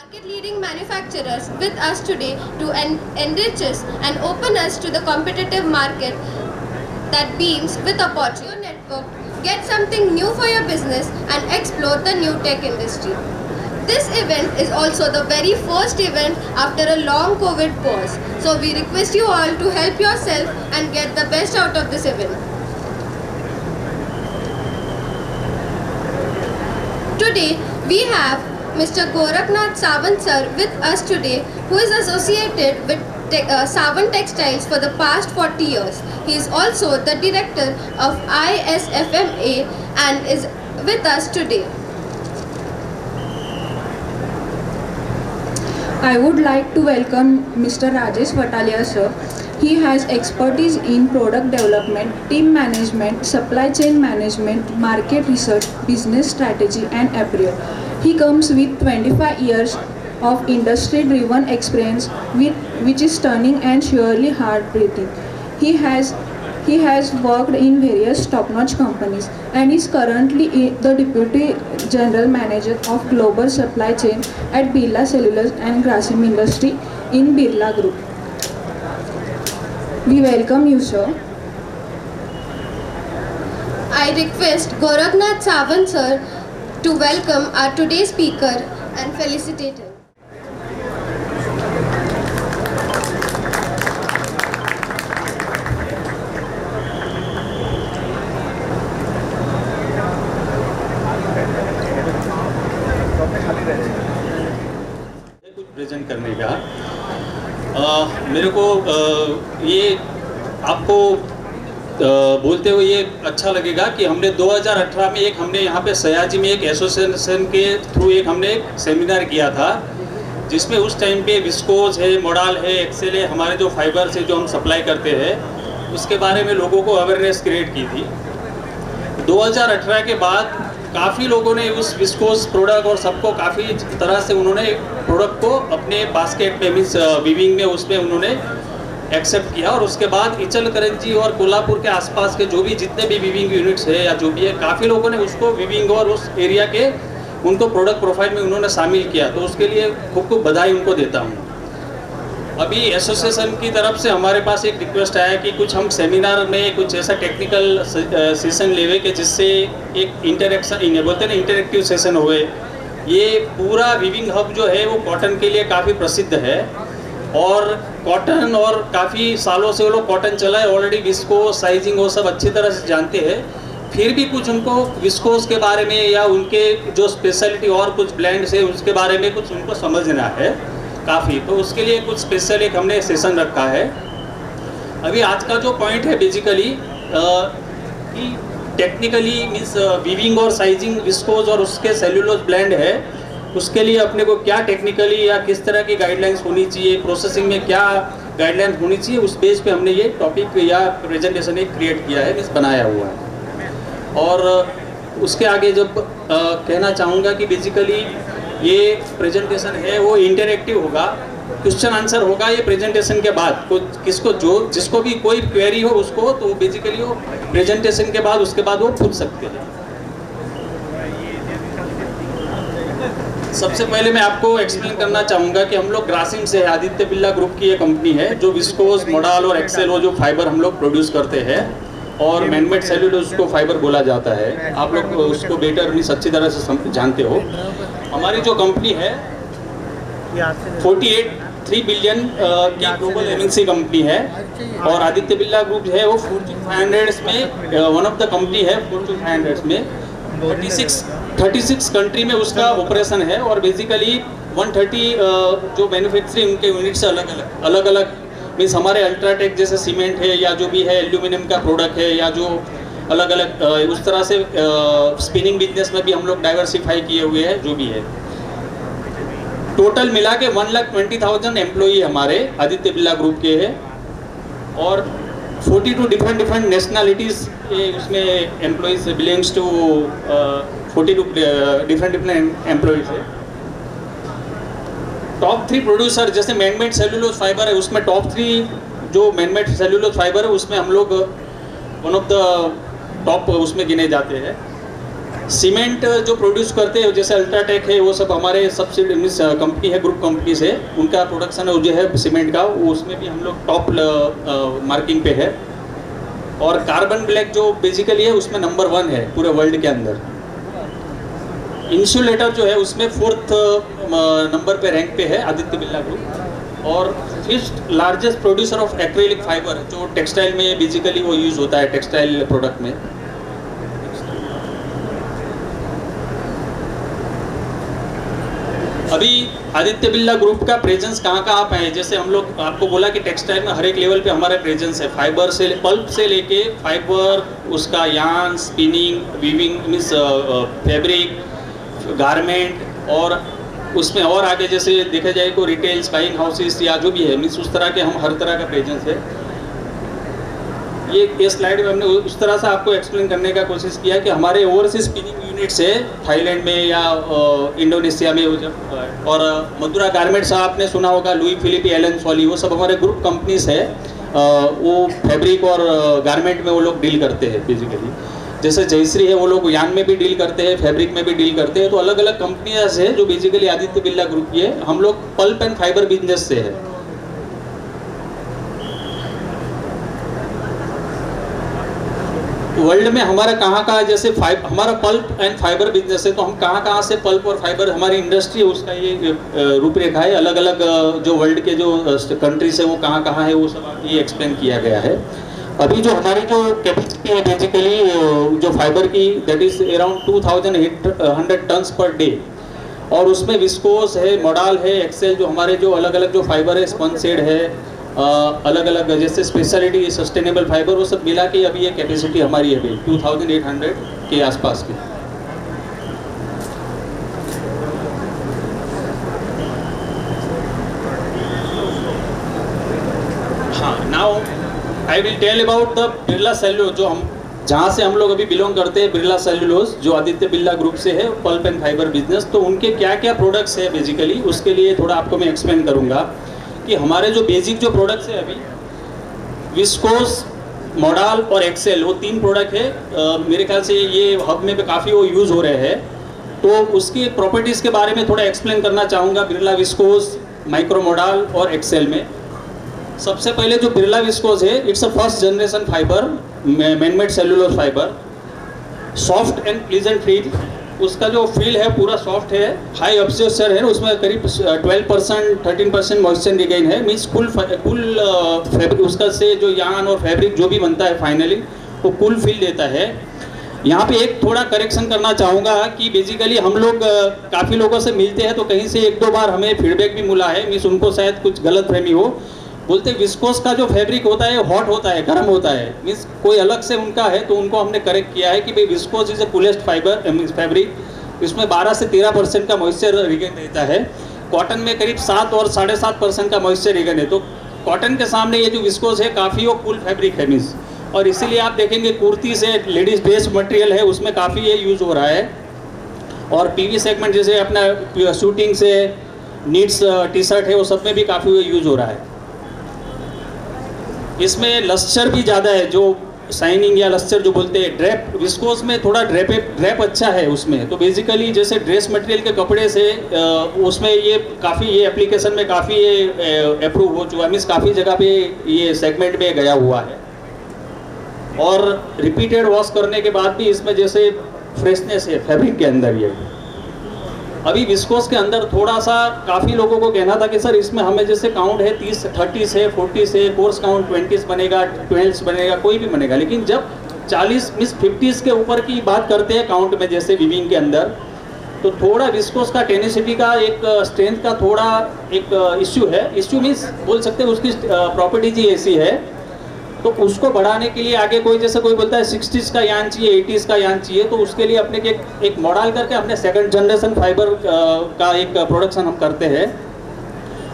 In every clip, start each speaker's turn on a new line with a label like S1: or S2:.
S1: market leading manufacturers with us today to enrich us and open us to the competitive market that beams with opportunity. Network, get something new for your business and explore the new tech industry. This event is also the very first event after a long COVID pause. So we request you all to help yourself and get the best out of this event. Today we have Mr. Gorakhnath Sawant sir with us today, who is associated with Sawant Textiles for the past 40 years. He is also the director of ISFMA and is with us today.
S2: I would like to welcome Mr. Rajesh Vatalia sir. He has expertise in product development, team management, supply chain management, market research, business strategy and apparel. He comes with 25 years of industry-driven experience which is stunning and surely heart-breathing. He has worked in various top-notch companies and is currently the Deputy General Manager of Global Supply Chain at Birla Cellulose and Grasim Industry in Birla Group. We welcome you, sir.
S1: I request Gorakhnath Sawant sir to welcome our today's speaker and felicitate him.
S3: Present करने का मेरे को ये आपको बोलते हुए ये अच्छा लगेगा कि हमने 2018 में हमने यहाँ पे सयाजी में एक एसोसिएशन के थ्रू हमने एक सेमिनार किया था, जिसमें उस टाइम पे विस्कोस है, मोडाल है, एक्सेल है, हमारे जो फाइबर से जो हम सप्लाई करते हैं उसके बारे में लोगों को अवेयरनेस क्रिएट की थी। 2018 के बाद काफ़ी लोगों ने उस विस्कोस प्रोडक्ट और सबको काफ़ी तरह से उन्होंने प्रोडक्ट को अपने बास्केट में मीन्स वीविंग में उसमें उन्होंने एक्सेप्ट किया। और उसके बाद इचलकरंजी और कोल्हापुर के आसपास के जो भी जितने भी वीविंग यूनिट्स है या जो भी है, काफ़ी लोगों ने उसको वीविंग और उस एरिया के उनको प्रोडक्ट प्रोफाइल में उन्होंने शामिल किया, तो उसके लिए खूब बधाई उनको देता हूँ। अभी एसोसिएशन की तरफ से हमारे पास एक रिक्वेस्ट आया कि कुछ हम सेमिनार में कुछ ऐसा टेक्निकल सेशन लेवे कि जिससे एक इंटरेक्शन बोलते हैं ना, इंटरेक्टिव सेशन हुए। ये पूरा वीविंग हब जो है वो कॉटन के लिए काफ़ी प्रसिद्ध है और कॉटन और काफ़ी सालों से वो लोग कॉटन चला है ऑलरेडी, विस्कोस साइजिंग वो सब अच्छी तरह से जानते हैं। फिर भी कुछ उनको विस्कोस के बारे में या उनके जो स्पेशलिटी और कुछ ब्लेंड्स है उसके बारे में कुछ उनको समझना है काफ़ी, तो उसके लिए कुछ स्पेशल एक हमने सेशन रखा है। अभी आज का जो पॉइंट है बेसिकली कि टेक्निकली मीन्स वीविंग और साइजिंग विस्कोस और उसके सेल्यूलोज ब्लेंड है, उसके लिए अपने को क्या टेक्निकली या किस तरह की गाइडलाइंस होनी चाहिए, प्रोसेसिंग में क्या गाइडलाइंस होनी चाहिए, उस बेस पे हमने ये टॉपिक या प्रेजेंटेशन एक क्रिएट किया है, मीन्स बनाया हुआ है। और उसके आगे जब कहना चाहूँगा कि बेसिकली ये प्रेजेंटेशन है वो इंटरेक्टिव होगा, क्वेश्चन आंसर होगा ये प्रेजेंटेशन के बाद। जिसको भी कोई क्वेरी हो उसको तो बेसिकली वो प्रेजेंटेशन के बाद उसके बाद वो पूछ सकते हैं। सबसे पहले मैं आपको एक्सप्लेन करना चाहूँगा कि हम लोग ग्रासिम से आदित्य बिरला ग्रुप की ये कंपनी है जो विस्कोस, मोडाल और एक्सेल वो जो फाइबर हम लोग प्रोड्यूस करते हैं और मैनमेड सेल्यूलोज को फाइबर बोला जाता है। आप लोग उसको बेटर मीन्स अच्छी तरह से जानते हो। हमारी जो कंपनी है 3 बिलियन की ग्लोबल एमएनसी कंपनी है और आदित्य बिरला ग्रुप है वो फॉर्च्यून 500 में वन ऑफ द कंपनी है। फॉर्च्यून 500 में 36 कंट्री में उसका ऑपरेशन है और बेसिकली 130 जो मैन्युफैक्चरिंग उनके यूनिट्स अलग अलग मीन्स हमारे अल्ट्राटेक जैसे सीमेंट है या जो भी है एल्यूमिनियम का प्रोडक्ट है या जो अलग अलग उस तरह से स्पिनिंग बिजनेस में भी हम लोग डाइवर्सिफाई किए हुए हैं जो भी है। टोटल मिला के 1,20,000 एम्प्लॉई हमारे आदित्य बिरला ग्रुप के हैं और 42 डिफरेंट नेशनलिटीज़ उसमें employees belongs to 42 different employees है। टॉप 3 प्रोड्यूसर जैसे मैनमेड सेल्यूलोज फाइबर है उसमें टॉप 3 जो मैनमेड सेल्यूलोज फाइबर है उसमें हम लोग वन ऑफ द टॉप उसमें गिने जाते हैं। सीमेंट जो प्रोड्यूस करते हैं जैसे अल्ट्राटेक है, वो सब हमारे सब्सिडी कंपनी है, ग्रुप कंपनी से उनका प्रोडक्शन जो है सीमेंट का, वो उसमें भी हम लोग टॉप मार्किंग पे है। और कार्बन ब्लैक जो बेसिकली है उसमें नंबर 1 है पूरे वर्ल्ड के अंदर। इंसुलेटर जो है उसमें 4th नंबर पे रैंक पे है आदित्य बिरला ग्रुप। और 5th largest producer of acrylic fibre जो टेक्सटाइल में बेसिकली वो यूज़ होता है टेक्सटाइल प्रोडक्ट में। अभी आदित्य बिरला ग्रुप का प्रेजेंस कहाँ कहाँ पे है, जैसे हम लोग आपको बोला कि टेक्सटाइल में हर एक लेवल पे हमारा प्रेजेंस है। फाइबर से पल्प से लेके फाइबर, उसका yarn, spinning, weaving means fabric, garment, और उसमें और आगे जैसे देखा जाए तो रिटेल्स, बाइंग हाउसेस या जो भी है मीन्स उस तरह के हम हर तरह का प्रेजेंस है। ये स्लाइड में हमने उस तरह से आपको एक्सप्लेन करने का कोशिश किया कि हमारे ओवरसीज स्पिनिंग यूनिट्स है थाईलैंड में या इंडोनेशिया में, और मदुरा गारमेंट्स आपने सुना होगा, लुई फिलिप, एलन सॉली, वो सब हमारे ग्रुप कंपनीज है। वो फैब्रिक और गारमेंट में वो लोग डील करते हैं बेसिकली। जैसे जयश्री है वो लोग यान में भी डील करते हैं, फैब्रिक में भी डील करते हैं। तो अलग अलग कंपनियाँ है जो बेसिकली आदित्य बिरला ग्रुप की है। हम लोग पल्प एंड फाइबर बिजनेस से है। वर्ल्ड में हमारा कहाँ कहाँ जैसे हमारा पल्प एंड फाइबर बिजनेस है, तो हम कहाँ कहाँ से पल्प और फाइबर हमारी इंडस्ट्री है उसका ये रूपरेखा है। अलग अलग जो वर्ल्ड के जो कंट्रीज है वो कहाँ कहाँ है वो सब ये एक्सप्लेन किया गया है। अभी जो हमारी जो कैपेसिटी है बेसिकली जो फाइबर की, that is around 2800 tons per day. और उसमें विस्कोस है, मॉडल है, एक्सेल, जो हमारे जो अलग अलग जो फाइबर है, स्पंसेड है, अलग अलग जैसे स्पेशलिटी सस्टेनेबल फाइबर, वो सब मिला के अभी ये कैपेसिटी हमारी है अभी 2800 के आसपास की। हाँ, now I will tell about the Birla cellulose, जो हम जहाँ से हम लोग अभी बिलोंग करते हैं, बिरला सेल्यूलोज जो आदित्य बिरला ग्रुप से है, पल्प एंड फाइबर बिजनेस। तो उनके क्या क्या प्रोडक्ट्स है बेसिकली, उसके लिए थोड़ा आपको मैं एक्सप्लेन करूँगा कि हमारे जो बेसिक जो प्रोडक्ट्स है अभी विस्कोस, मॉडल और एक्सेल, वो 3 प्रोडक्ट है। मेरे ख्याल से ये हब में काफ़ी वो यूज़ हो रहे हैं। तो उसकी प्रॉपर्टीज़ के बारे में थोड़ा एक्सप्लेन करना चाहूँगा बिरला विस्कोस, माइक्रो मॉडल और एक्सेल में। सबसे पहले जो बिरला विस्कोस है, it's a first generation fibre, manmade cellulose fibre, soft and pleasant feel. उसका जो फील है पूरा सॉफ्ट है, हाई ऑब्जर्वर है, उसमें करीब 12% 13% मॉइस्चर रिगेन है। मीन्स कुल फैब्रिक उसका से जो यान और फैब्रिक जो भी बनता है फाइनली वो कुल फील देता है। यहाँ पे एक थोड़ा करेक्शन करना चाहूँगा कि बेसिकली हम लोग काफ़ी लोगों से मिलते हैं तो कहीं से 1-2 बार हमें फीडबैक भी मिला है, मीन्स उनको शायद कुछ गलत फहमी हो। बोलते विस्कोस का जो फैब्रिक होता है हॉट होता है, गर्म होता है, मीन्स कोई अलग से उनका है। तो उनको हमने करेक्ट किया है कि भाई viscose is a coolest fibre means fabric, इसमें 12 से 13% का मॉइस्चर रिगेन रहता है। कॉटन में करीब 7 और 7.5% का मॉइस्चर रिगेन है। तो कॉटन के सामने ये जो विस्कोस है काफ़ी वो कूल फैब्रिक है मीन्स, और इसीलिए आप देखेंगे कुर्ती से लेडीज़ ड्रेस मटेरियल है उसमें काफ़ी ये यूज़ हो रहा है। और पीवी सेगमेंट जैसे अपना शूटिंग से नीड्स टी शर्ट है वो सब में भी काफ़ी यूज़ हो रहा है। इसमें लस्चर भी ज़्यादा है, जो शाइनिंग या लस्चर जो बोलते हैं, ड्रेप विस्कोस में थोड़ा ड्रेप अच्छा है उसमें। तो बेसिकली जैसे ड्रेस मटेरियल के कपड़े से उसमें ये काफ़ी ये एप्लीकेशन में काफ़ी ये अप्रूव हो चुका है, मीन्स काफ़ी जगह पे ये सेगमेंट में गया हुआ है। और रिपीटेड वॉश करने के बाद भी इसमें जैसे फ्रेशनेस है फैब्रिक के अंदर। ये अभी विस्कोस के अंदर थोड़ा सा काफ़ी लोगों को कहना था कि सर इसमें हमें जैसे काउंट है 30 से 40 से, कोर्स काउंट 20 बनेगा, 12 बनेगा, कोई भी बनेगा। लेकिन जब 40 मीन्स 50 के ऊपर की बात करते हैं काउंट में जैसे वीविंग के अंदर, तो थोड़ा विस्कोस का टेनिसिटी का एक स्ट्रेंथ का थोड़ा एक इश्यू है। इश्यू मीन्स बोल सकते हैं उसकी प्रॉपर्टीज ही ऐसी है। तो उसको बढ़ाने के लिए आगे कोई जैसे कोई बोलता है 60s का यान चाहिए, 80s का यान चाहिए, तो उसके लिए अपने एक मॉडल करके अपने 2nd जनरेशन फाइबर का एक प्रोडक्शन हम करते हैं।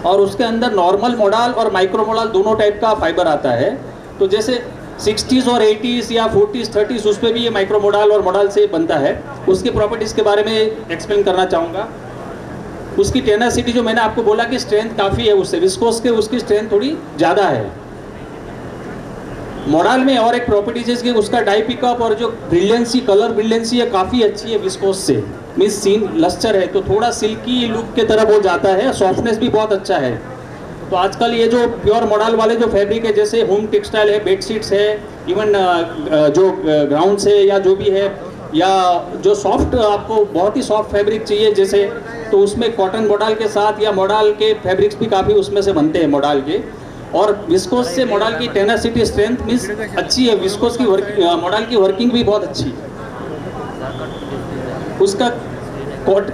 S3: और उसके अंदर नॉर्मल मॉडल और माइक्रो मॉडल दोनों टाइप का फाइबर आता है। तो जैसे 60s और 80s या 40s 30s उस पर भी ये माइक्रो मॉडल और मॉडल से बनता है। उसकी प्रॉपर्टीज़ के बारे में एक्सप्लेन करना चाहूँगा। उसकी टेनासिटी जो मैंने आपको बोला कि स्ट्रेंथ काफ़ी है उससे, विस्कोस के उसकी स्ट्रेंथ थोड़ी ज़्यादा है। मॉडल में और एक प्रॉपर्टीज है कि उसका डाई पिकअप और जो ब्रिलियंसी, कलर ब्रिलियंसी है काफ़ी अच्छी है विस्कोस से, मीन्स सीन लस्टर है तो थोड़ा सिल्की लुक के तरफ हो जाता है, सॉफ्टनेस भी बहुत अच्छा है। तो आजकल ये जो प्योर मॉडल वाले जो फैब्रिक है जैसे होम टेक्सटाइल है, बेडशीट्स है, इवन जो ग्राउंड से या जो भी है, या जो सॉफ्ट आपको बहुत ही सॉफ्ट फैब्रिक चाहिए जैसे, तो उसमें कॉटन मॉडल के साथ या मॉडल के फैब्रिक्स भी काफ़ी उसमें से बनते हैं मॉडल के। और विस्कोस से मॉडल की टेनासिटी स्ट्रेंथ मीन्स अच्छी है, विस्कोस की मॉडल की वर्किंग भी बहुत अच्छी है। उसका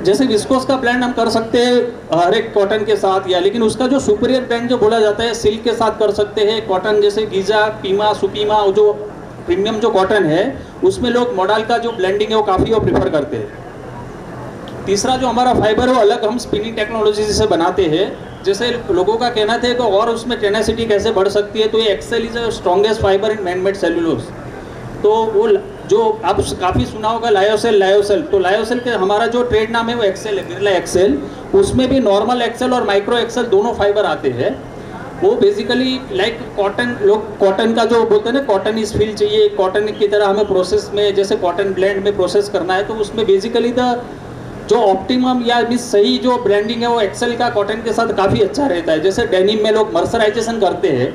S3: जैसे विस्कोस का ब्लेंड हम कर सकते हैं हर एक कॉटन के साथ या, लेकिन उसका जो सुपीरियर ब्लेंड जो बोला जाता है सिल्क के साथ कर सकते हैं। कॉटन जैसे गीजा, पीमा, सुपीमा, जो प्रीमियम जो कॉटन है उसमें लोग मॉडल का जो ब्लेंडिंग है वो काफ़ी वो प्रीफर करते हैं। तीसरा जो हमारा फाइबर है वो अलग हम स्पिनिंग टेक्नोलॉजी से बनाते हैं। जैसे लोगों का कहना था कि और उसमें टेनासिटी कैसे बढ़ सकती है, तो ये Excel is strongest fibre in manmade cellulose. तो वो जो आप काफ़ी सुना होगा लायोसेल, तो लायोसेल के हमारा जो ट्रेड नाम है वो एक्सेल है, बिरला एक्सेल। उसमें भी नॉर्मल एक्सेल और माइक्रो एक्सेल दोनों फाइबर आते हैं। वो बेसिकली लाइक कॉटन, लोग कॉटन का जो बोलते हैं ना कॉटन इस फील चाहिए, कॉटन की तरह हमें प्रोसेस में जैसे कॉटन ब्लेंड में प्रोसेस करना है, तो उसमें बेसिकली जो ऑप्टिमम या मीन्स सही जो ब्लेंडिंग है वो एक्सेल का कॉटन के साथ काफ़ी अच्छा रहता है। जैसे डेनिम में लोग मर्सराइजेशन करते हैं,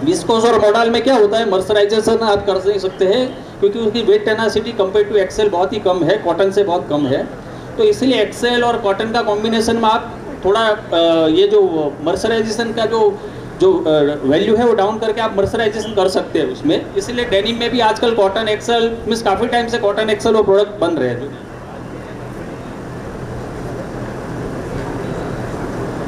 S3: विस्कोस और मॉडल में क्या होता है मर्सराइजेशन आप कर नहीं सकते हैं क्योंकि उसकी wet tenacity compare to Excel बहुत ही कम है, कॉटन से बहुत कम है। तो इसलिए एक्सेल और कॉटन का कॉम्बिनेशन में आप थोड़ा ये जो मर्सराइजेशन का जो वैल्यू है वो डाउन करके आप मर्सराइजेशन कर सकते हैं उसमें। इसलिए डेनिम में भी आजकल कॉटन एक्सेल मीन्स काफ़ी टाइम से कॉटन एक्सेल वो प्रोडक्ट बन रहे हैं।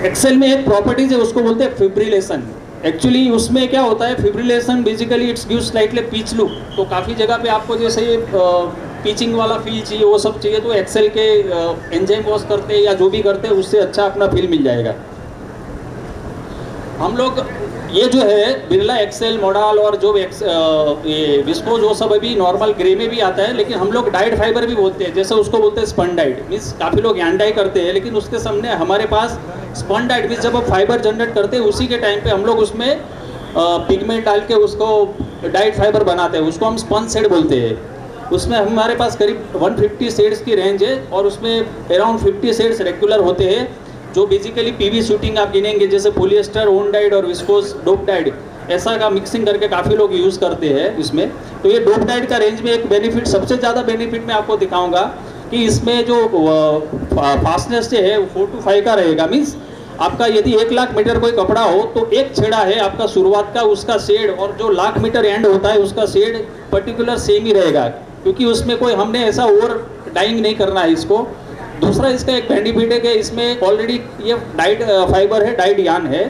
S3: एक्सेल में एक प्रॉपर्टीज है उसको बोलते हैं फिब्रिलेशन। एक्चुअली उसमें क्या होता है fibrillation basically it's gives slightly pitch look. तो काफ़ी जगह पे आपको जैसे ये पिचिंग वाला फील चाहिए वो सब चाहिए तो एक्सेल के एंजाइम वॉश करते हैं या जो भी करते हैं उससे अच्छा अपना फील मिल जाएगा। हम लोग ये जो है बिरला एक्सेल मॉडल और जो ये विस्कोस वो सब अभी नॉर्मल ग्रे में भी आता है, लेकिन हम लोग डाइड फाइबर भी बोलते हैं, जैसे उसको बोलते हैं स्पन डाइड। मीन्स काफ़ी लोग यान डाई करते हैं लेकिन उसके सामने हमारे पास स्पन डाइड मीन्स जब आप फाइबर जनरेट करते हैं उसी के टाइम पे हम लोग उसमें पिगमेंट डाल के उसको डाइड फाइबर बनाते हैं, उसको हम स्पन शेड बोलते हैं। उसमें हमारे पास करीब 150 शेड्स की रेंज है और उसमें अराउंड 50 शेड्स रेगुलर होते हैं जो बेसिकली पीवी शूटिंग आप गिनेंगे जैसे पोलिएस्टर, ओन डाइड और विस्कोस डोप डाइड ऐसा का मिक्सिंग करके काफ़ी लोग यूज़ करते हैं इसमें। तो ये डोप डाइड का रेंज में एक बेनिफिट, सबसे ज़्यादा बेनिफिट मैं आपको दिखाऊंगा कि इसमें जो फास्टनेस है 4 to 5 का रहेगा। मीन्स आपका यदि 1 लाख मीटर कोई कपड़ा हो तो एक छेड़ा है आपका शुरुआत का, उसका शेड और जो लाख मीटर एंड होता है उसका शेड पर्टिकुलर सेम ही रहेगा क्योंकि उसमें कोई हमने ऐसा ओवर डाइंग नहीं करना है इसको। दूसरा इसका एक बेनिफिट है कि इसमें ऑलरेडी ये डाइड फाइबर है, डाइड यान है,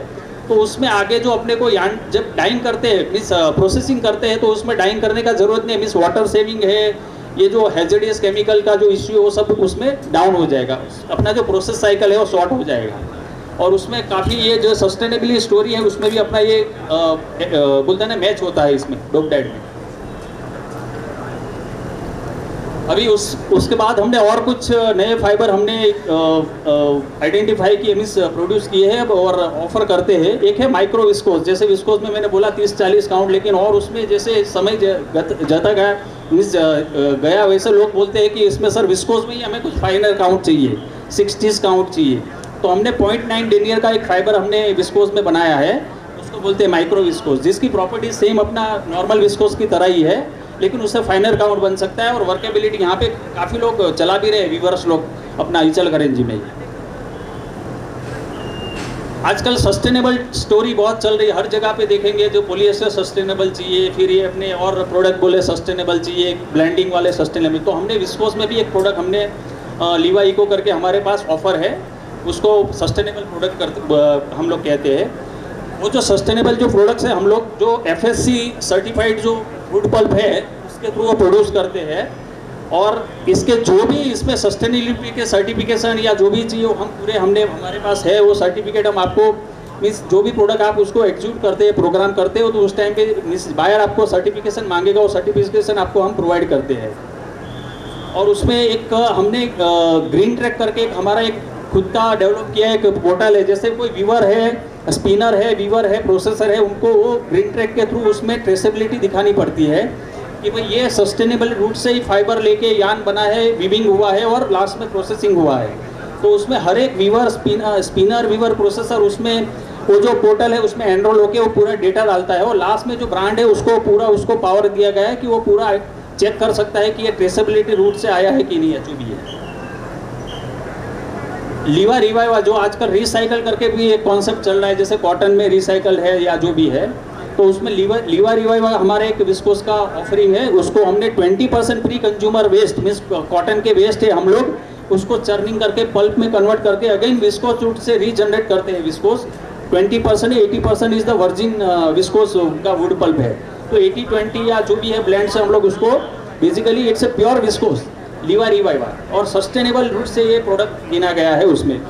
S3: तो उसमें आगे जो अपने को यान जब डाइंग करते हैं मीन्स प्रोसेसिंग करते हैं तो उसमें डाइंग करने का ज़रूरत नहीं है। मीन्स वाटर सेविंग है, ये जो हैजर्डियस केमिकल का जो इश्यू है वो सब उसमें डाउन हो जाएगा, अपना जो प्रोसेस साइकिल है वो शॉर्ट हो जाएगा। और उसमें काफ़ी ये जो सस्टेनेबिलिटी स्टोरी है उसमें भी अपना ये बोलते हैं ना मैच होता है इसमें डोप डाइड में। अभी उसके बाद हमने और कुछ नए फाइबर हमने आइडेंटिफाई किए मीन्स प्रोड्यूस किए हैं और ऑफर करते हैं। एक है माइक्रो विस्कोस, जैसे विस्कोस में मैंने बोला 30-40 काउंट, लेकिन और उसमें जैसे समय जाता गया मीन्स गया वैसे लोग बोलते हैं कि इसमें सर विस्कोस में ही हमें कुछ फाइनल काउंट चाहिए, 60 काउंट चाहिए। तो हमने 0.9 डेनियर का एक फाइबर हमने विस्कोस में बनाया है, उसको बोलते हैं माइक्रो विस्कोस, जिसकी प्रॉपर्टी सेम अपना नॉर्मल विस्कोस की तरह ही है लेकिन उससे फाइनर काउंट बन सकता है और वर्केबिलिटी यहाँ पे काफ़ी लोग चला भी रहे हैं, वीवर्स लोग अपना इचलकरंजी में। आजकल सस्टेनेबल स्टोरी बहुत चल रही है, हर जगह पे देखेंगे जो पॉलिएस्टर सस्टेनेबल चाहिए, फिर ये अपने और प्रोडक्ट बोले सस्टेनेबल चाहिए, ब्लेंडिंग वाले सस्टेनेबल। तो हमने विस्कोस में भी एक प्रोडक्ट हमने लीवा इको करके हमारे पास ऑफर है, उसको सस्टेनेबल प्रोडक्ट हम लोग कहते हैं। वो जो सस्टेनेबल जो प्रोडक्ट्स हैं हम लोग जो FSC सर्टिफाइड जो वुड पल्प है उसके थ्रू वो प्रोड्यूस करते हैं और इसके जो भी इसमें सस्टेनेबिलिटी के सर्टिफिकेशन या जो भी चाहिए हम पूरे हमारे पास है वो सर्टिफिकेट। हम आपको मीन्स जो भी प्रोडक्ट आप उसको एग्जीक्यूट करते हैं, प्रोग्राम करते हो तो उस टाइम पे मीन्स बायर आपको सर्टिफिकेशन मांगेगा, वो सर्टिफिकेशन आपको हम प्रोवाइड करते हैं। और उसमें एक हमने ग्रीन ट्रैक करके एक हमारा एक खुद का डेवलप किया है एक पोर्टल है, जैसे कोई वीवर है, स्पिनर है, वीवर है, प्रोसेसर है, उनको वो ग्रीन ट्रैक के थ्रू उसमें ट्रेसेबिलिटी दिखानी पड़ती है कि भाई ये सस्टेनेबल रूट से ही फाइबर लेके यान बना है, वीविंग हुआ है और लास्ट में प्रोसेसिंग हुआ है। तो उसमें हर एक वीवर, स्पिनर, वीवर, प्रोसेसर, उसमें वो जो पोर्टल है उसमें एनरोल होके वो पूरा डेटा डालता है और लास्ट में जो ब्रांड है उसको पूरा उसको पावर दिया गया है कि वो पूरा चेक कर सकता है कि ये ट्रेसेबिलिटी रूट से आया है कि नहीं है, जो भी है। लीवा रिवाइवा जो आजकल रिसाइकल करके भी एक कॉन्सेप्ट चल रहा है, जैसे कॉटन में रिसाइकल है या जो भी है, तो उसमें लीवा रिवाइवा हमारे एक विस्कोस का ऑफरिंग है। उसको हमने 20% pre consumer waste means cotton के वेस्ट है, हम लोग उसको चर्निंग करके पल्प में कन्वर्ट करके अगेन विस्कोस जूट से रीजनरेट करते हैं viscose. 20% 80% is the virgin viscose का वुड पल्प है, तो 80-20 या जो भी है ब्लेंड से हम लोग उसको basically it's a pure viscose Liva Reviva और सस्टेनेबल रूट से ये प्रोडक्ट गिना गया है उसमें।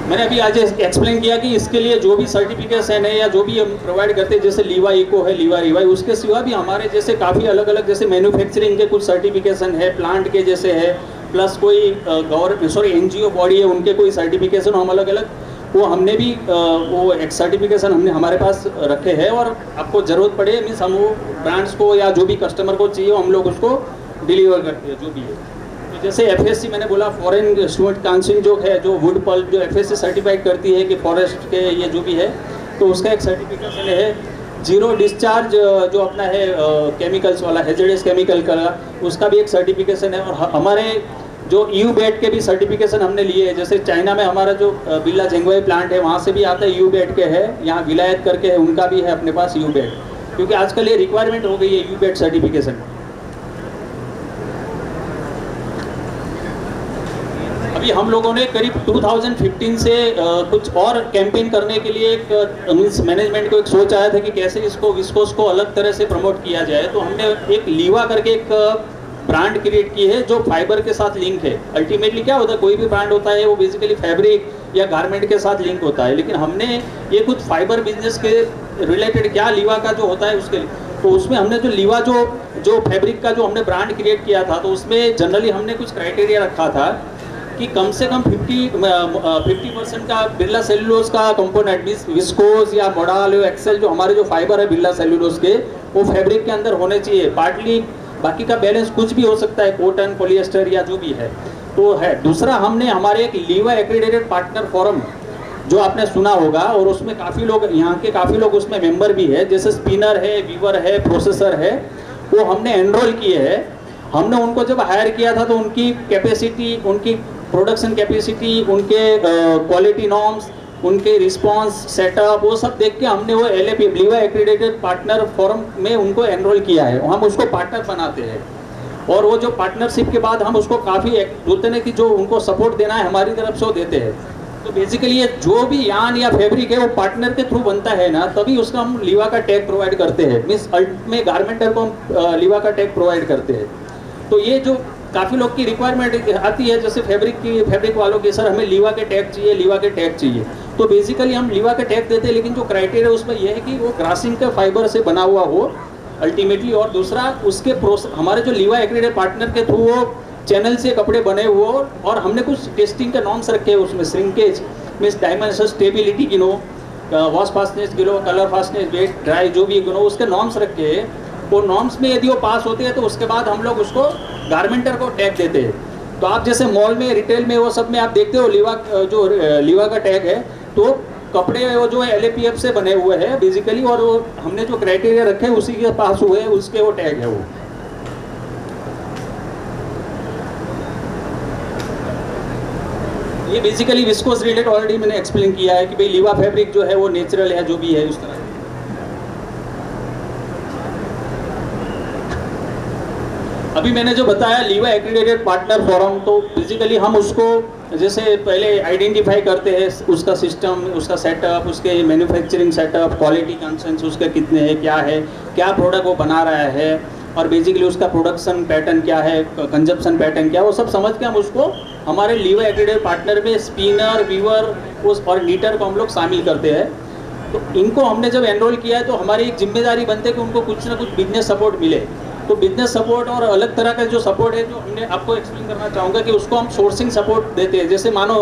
S3: मैंने अभी आज एक्सप्लेन किया कि इसके लिए जो भी सर्टिफिकेशन है या जो भी हम प्रोवाइड करते हैं, जैसे लीवा इको है, लीवा रिवाई, उसके सिवा भी हमारे जैसे काफ़ी अलग अलग जैसे मैन्युफैक्चरिंग के कुछ सर्टिफिकेशन है, प्लांट के जैसे है, प्लस कोई NGO बॉडी है उनके कोई सर्टिफिकेशन हम अलग अलग वो हमने भी वो एक सर्टिफिकेशन हमने हमारे पास रखे हैं और आपको ज़रूरत पड़े मीन्स हम वो ब्रांड्स को या जो भी कस्टमर को चाहिए हम लोग उसको डिलीवर करते हैं जो भी है। तो जैसे FSC मैंने बोला, फॉरेन स्टूडेंट काउंसिल जो है, जो वुड पल्प जो FSC सर्टिफाइड करती है कि फॉरेस्ट के ये जो भी है, तो उसका एक सर्टिफिकेशन है। जीरो डिस्चार्ज जो अपना है केमिकल्स वाला, हैजर्डस केमिकल का, उसका भी एक सर्टिफिकेशन है। और हमारे जो EU बेट के भी सर्टिफिकेशन हमने लिए हैं, जैसे चाइना में हमारा जो बिल्ला जेंगवाई प्लांट है वहाँ से भी आता है EU बेट के है, यहाँ विलायत करके है उनका भी है अपने पास EU बेट, क्योंकि आजकल ये रिक्वायरमेंट हो गई है EU बेट सर्टिफिकेशन। अभी हम लोगों ने करीब 2015 से कुछ और कैंपेन करने के लिए एक मीन्स मैनेजमेंट को एक सोच आया था कि कैसे इसको विस्कोस को अलग तरह से प्रमोट किया जाए। तो हमने एक लीवा करके एक ब्रांड क्रिएट की है जो फाइबर के साथ लिंक है। अल्टीमेटली क्या होता है, कोई भी ब्रांड होता है वो बेसिकली फैब्रिक या गारमेंट के साथ लिंक होता है, लेकिन हमने ये कुछ फाइबर बिजनेस के रिलेटेड क्या लीवा का जो होता है उसके लिए, तो उसमें हमने जो लीवा जो फैब्रिक का जो हमने ब्रांड क्रिएट किया था, तो उसमें जनरली हमने कुछ क्राइटेरिया रखा था कि कम से कम 50% का बिरला सेल्यूलोज का कंपोनेंट मीन्स विस्कोस या मोडाल या एक्सेल जो हमारे जो फाइबर है बिरला सेल्यूलोज के, वो फैब्रिक के अंदर होने चाहिए। पार्टली बाकी का बैलेंस कुछ भी हो सकता है, कॉटन, पॉलिएस्टर या जो भी है तो है। दूसरा, हमने हमारे एक लीवा एक्रीडेटेड पार्टनर फोरम जो आपने सुना होगा, और उसमें काफ़ी लोग, यहाँ के काफ़ी लोग उसमें मेंबर भी है, जैसे स्पिनर है, वीवर है, प्रोसेसर है, वो हमने एनरोल किए हैं। हमने उनको जब हायर किया था तो उनकी कैपेसिटी, उनकी प्रोडक्शन कैपेसिटी, उनके क्वालिटी नॉर्म्स, उनके रिस्पांस, सेटअप, वो सब देख के हमने वो LAP लीवा एक्रीडेटेड पार्टनर फोरम में उनको एनरोल किया है। हम उसको पार्टनर बनाते हैं और वो जो पार्टनरशिप के बाद हम उसको काफ़ी बोलते हैं कि जो उनको सपोर्ट देना है हमारी तरफ से वो देते हैं। तो बेसिकली ये जो भी यान या फैब्रिक है वो पार्टनर के थ्रू बनता है ना, तभी उसका हम लीवा का टैग प्रोवाइड करते हैं। मीन्स अल्ट में गारमेंटर को हम लीवा का टैग प्रोवाइड करते हैं। तो ये जो काफ़ी लोग की रिक्वायरमेंट आती है, जैसे फैब्रिक वालों की, सर हमें लीवा के टैग चाहिए, लीवा के टैग चाहिए, तो बेसिकली हम लीवा का टैग देते हैं, लेकिन जो क्राइटेरिया उसमें यह है कि वो ग्रासिंग के फाइबर से बना हुआ हो अल्टीमेटली, और दूसरा उसके हमारे जो लीवा एक्रीडेटेड पार्टनर के थ्रू वो चैनल से कपड़े बने हुए, और हमने कुछ टेस्टिंग के नॉर्म्स रखे हैं उसमें, श्रिंकेज मीन्स डायमेंशन, स्टेबिलिटी गिनो, वॉश फास्टनेस गिनो, कलर फास्टनेस, वेट, ड्राई, जो भी गिनो उसके नॉर्म्स रखे हैं। वो नॉर्म्स में यदि वो पास होते हैं तो उसके बाद हम लोग उसको गारमेंटर को टैग देते हैं। तो आप जैसे मॉल में, रिटेल में, वो सब में आप देखते हो लीवा का टैग है, तो कपड़े वो जो है LAPF से बने हुए हैं बेसिकली, और वो हमने जो क्राइटेरिया रखे उसी के पास हुए हैं, उसके वो टैग है वो। ये बेसिकली विस्कोस रिलेटेड ऑलरेडी मैंने एक्सप्लेन किया है कि भाई लीवा फैब्रिक जो है वो नेचुरल है, जो भी है उस तरह। अभी मैंने जो बताया लीवा एक्रीडेटेड पार्टनर फोरम, तो बेसिकली हम उसको जैसे पहले आइडेंटिफाई करते हैं उसका सिस्टम, उसका सेटअप, उसके मैन्युफैक्चरिंग सेटअप, क्वालिटी कंसर्न्स उसके कितने हैं, क्या प्रोडक्ट वो बना रहा है, और बेसिकली उसका प्रोडक्शन पैटर्न क्या है, कंजप्शन पैटर्न क्या है, वो सब समझ के हम उसको हमारे लीवा एक्रीडेटेड पार्टनर में स्पिनर, वीवर और नीटर को हम लोग शामिल करते हैं। तो इनको हमने जब एनरोल किया है तो हमारी एक जिम्मेदारी बनती है कि उनको कुछ ना कुछ बिजनेस सपोर्ट मिले। तो बिजनेस सपोर्ट और अलग तरह का जो सपोर्ट है जो हमने आपको एक्सप्लेन करना चाहूँगा कि उसको हम सोर्सिंग सपोर्ट देते हैं। जैसे मानो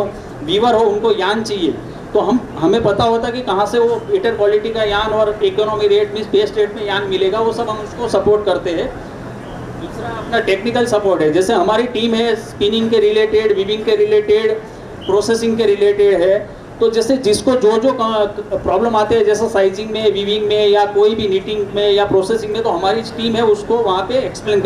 S3: वीवर हो, उनको यान चाहिए, तो हमें पता होता है कि कहाँ से वो बेटर क्वालिटी का यान और इकोनॉमी रेट में, बेस्ट रेट में यान मिलेगा, वो सब हम उसको सपोर्ट करते हैं। दूसरा अपना टेक्निकल सपोर्ट है, जैसे हमारी टीम है स्पिनिंग के रिलेटेड, वीविंग के रिलेटेड, प्रोसेसिंग के रिलेटेड है। तो जैसे जिसको जो जो प्रॉब्लम आते हैं, जैसे साइजिंग में, वीविंग में या कोई भी नीटिंग में या प्रोसेसिंग में, तो हमारी टीम है उसको वहाँ पे एक्सप्लेन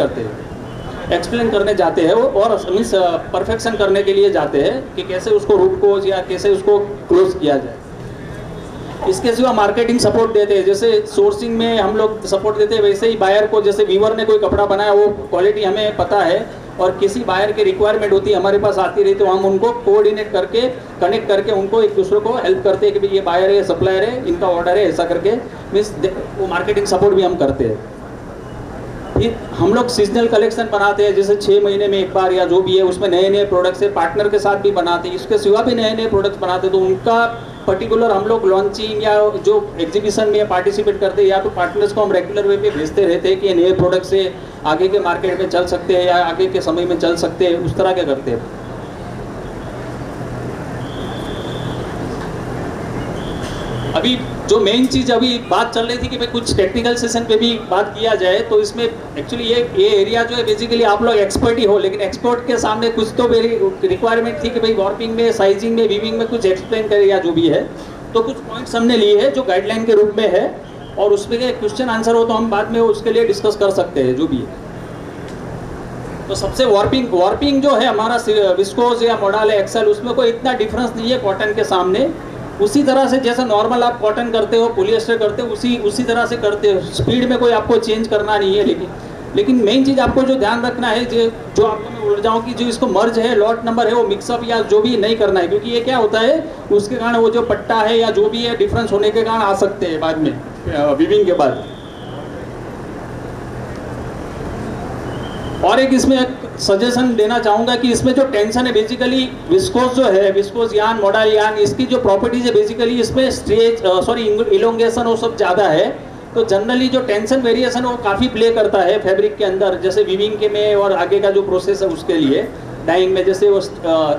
S3: करने जाते हैं और मीन्स परफेक्शन करने के लिए जाते हैं कि कैसे उसको रूट कोज या कैसे उसको क्लोज किया जाए। इसके सिवा मार्केटिंग सपोर्ट देते हैं, जैसे सोर्सिंग में हम लोग सपोर्ट देते हैं, वैसे ही बायर को, जैसे वीवर ने कोई कपड़ा बनाया, वो क्वालिटी हमें पता है और किसी बायर की रिक्वायरमेंट होती है हमारे पास आती रही, तो हम उनको कोऑर्डिनेट करके, कनेक्ट करके उनको एक दूसरे को हेल्प करते हैं कि भाई ये बायर है, सप्लायर है, इनका ऑर्डर है, ऐसा करके मीन्स वो मार्केटिंग सपोर्ट भी हम करते हैं। फिर हम लोग सीजनल कलेक्शन बनाते हैं, जैसे 6 महीने में एक बार या जो भी है, उसमें नए नए प्रोडक्ट्स है, पार्टनर के साथ भी बनाते हैं, इसके सिवा भी नए नए प्रोडक्ट्स बनाते हैं। तो उनका पर्टिकुलर हम लोग लॉन्चिंग या जो एग्जीबिशन में पार्टिसिपेट करते हैं, या तो पार्टनर्स को हम रेगुलर वे पे भेजते रहते हैं कि ये नए प्रोडक्ट से आगे के मार्केट में चल सकते हैं या आगे के समय में चल सकते हैं, उस तरह के करते हैं। अभी जो मेन चीज़ अभी बात चल रही थी कि भाई कुछ टेक्निकल सेशन पे भी बात किया जाए, तो इसमें एक्चुअली ये एरिया जो है बेसिकली आप लोग एक्सपर्ट ही हो, लेकिन एक्सपर्ट के सामने कुछ तो मेरी रिक्वायरमेंट थी कि भाई वॉर्पिंग में, साइजिंग में, वीविंग में कुछ एक्सप्लेन करें या जो भी है। तो कुछ पॉइंट्स हमने लिए हैं जो गाइडलाइन के रूप में है, और उसमें क्वेश्चन आंसर हो तो हम बाद में उसके लिए डिस्कस कर सकते हैं जो भी है। तो सबसे वॉर्पिंग जो है हमारा विस्कोस या मोडाल है, एक्सेल, उसमें कोई इतना डिफरेंस नहीं है कॉटन के सामने। उसी तरह से जैसे नॉर्मल आप कॉटन करते हो, पॉलिएस्टर करते हो, उसी तरह से करते हो। स्पीड में कोई आपको चेंज करना नहीं है, लेकिन मेन चीज़ आपको जो ध्यान रखना है, जो आपको मैं बोल जाऊँ कि जो इसको मर्ज है, लॉट नंबर है, वो मिक्सअप या जो भी नहीं करना है, क्योंकि ये क्या होता है उसके कारण वो जो पट्टा है या जो भी है डिफरेंस होने के कारण आ सकते हैं बाद में वीविंग के बाद। और एक इसमें सजेशन देना चाहूँगा कि इसमें जो टेंशन है बेसिकली विस्कोस जो है, विस्कोस यान, मोडाल यान, इसकी जो प्रॉपर्टीज है बेसिकली इसमें इलोंगेशन वो सब ज़्यादा है। तो जनरली जो टेंशन वेरिएशन वो काफ़ी प्ले करता है फैब्रिक के अंदर, जैसे वीविंग के में और आगे का जो प्रोसेस है उसके लिए, डाइंग में जैसे वो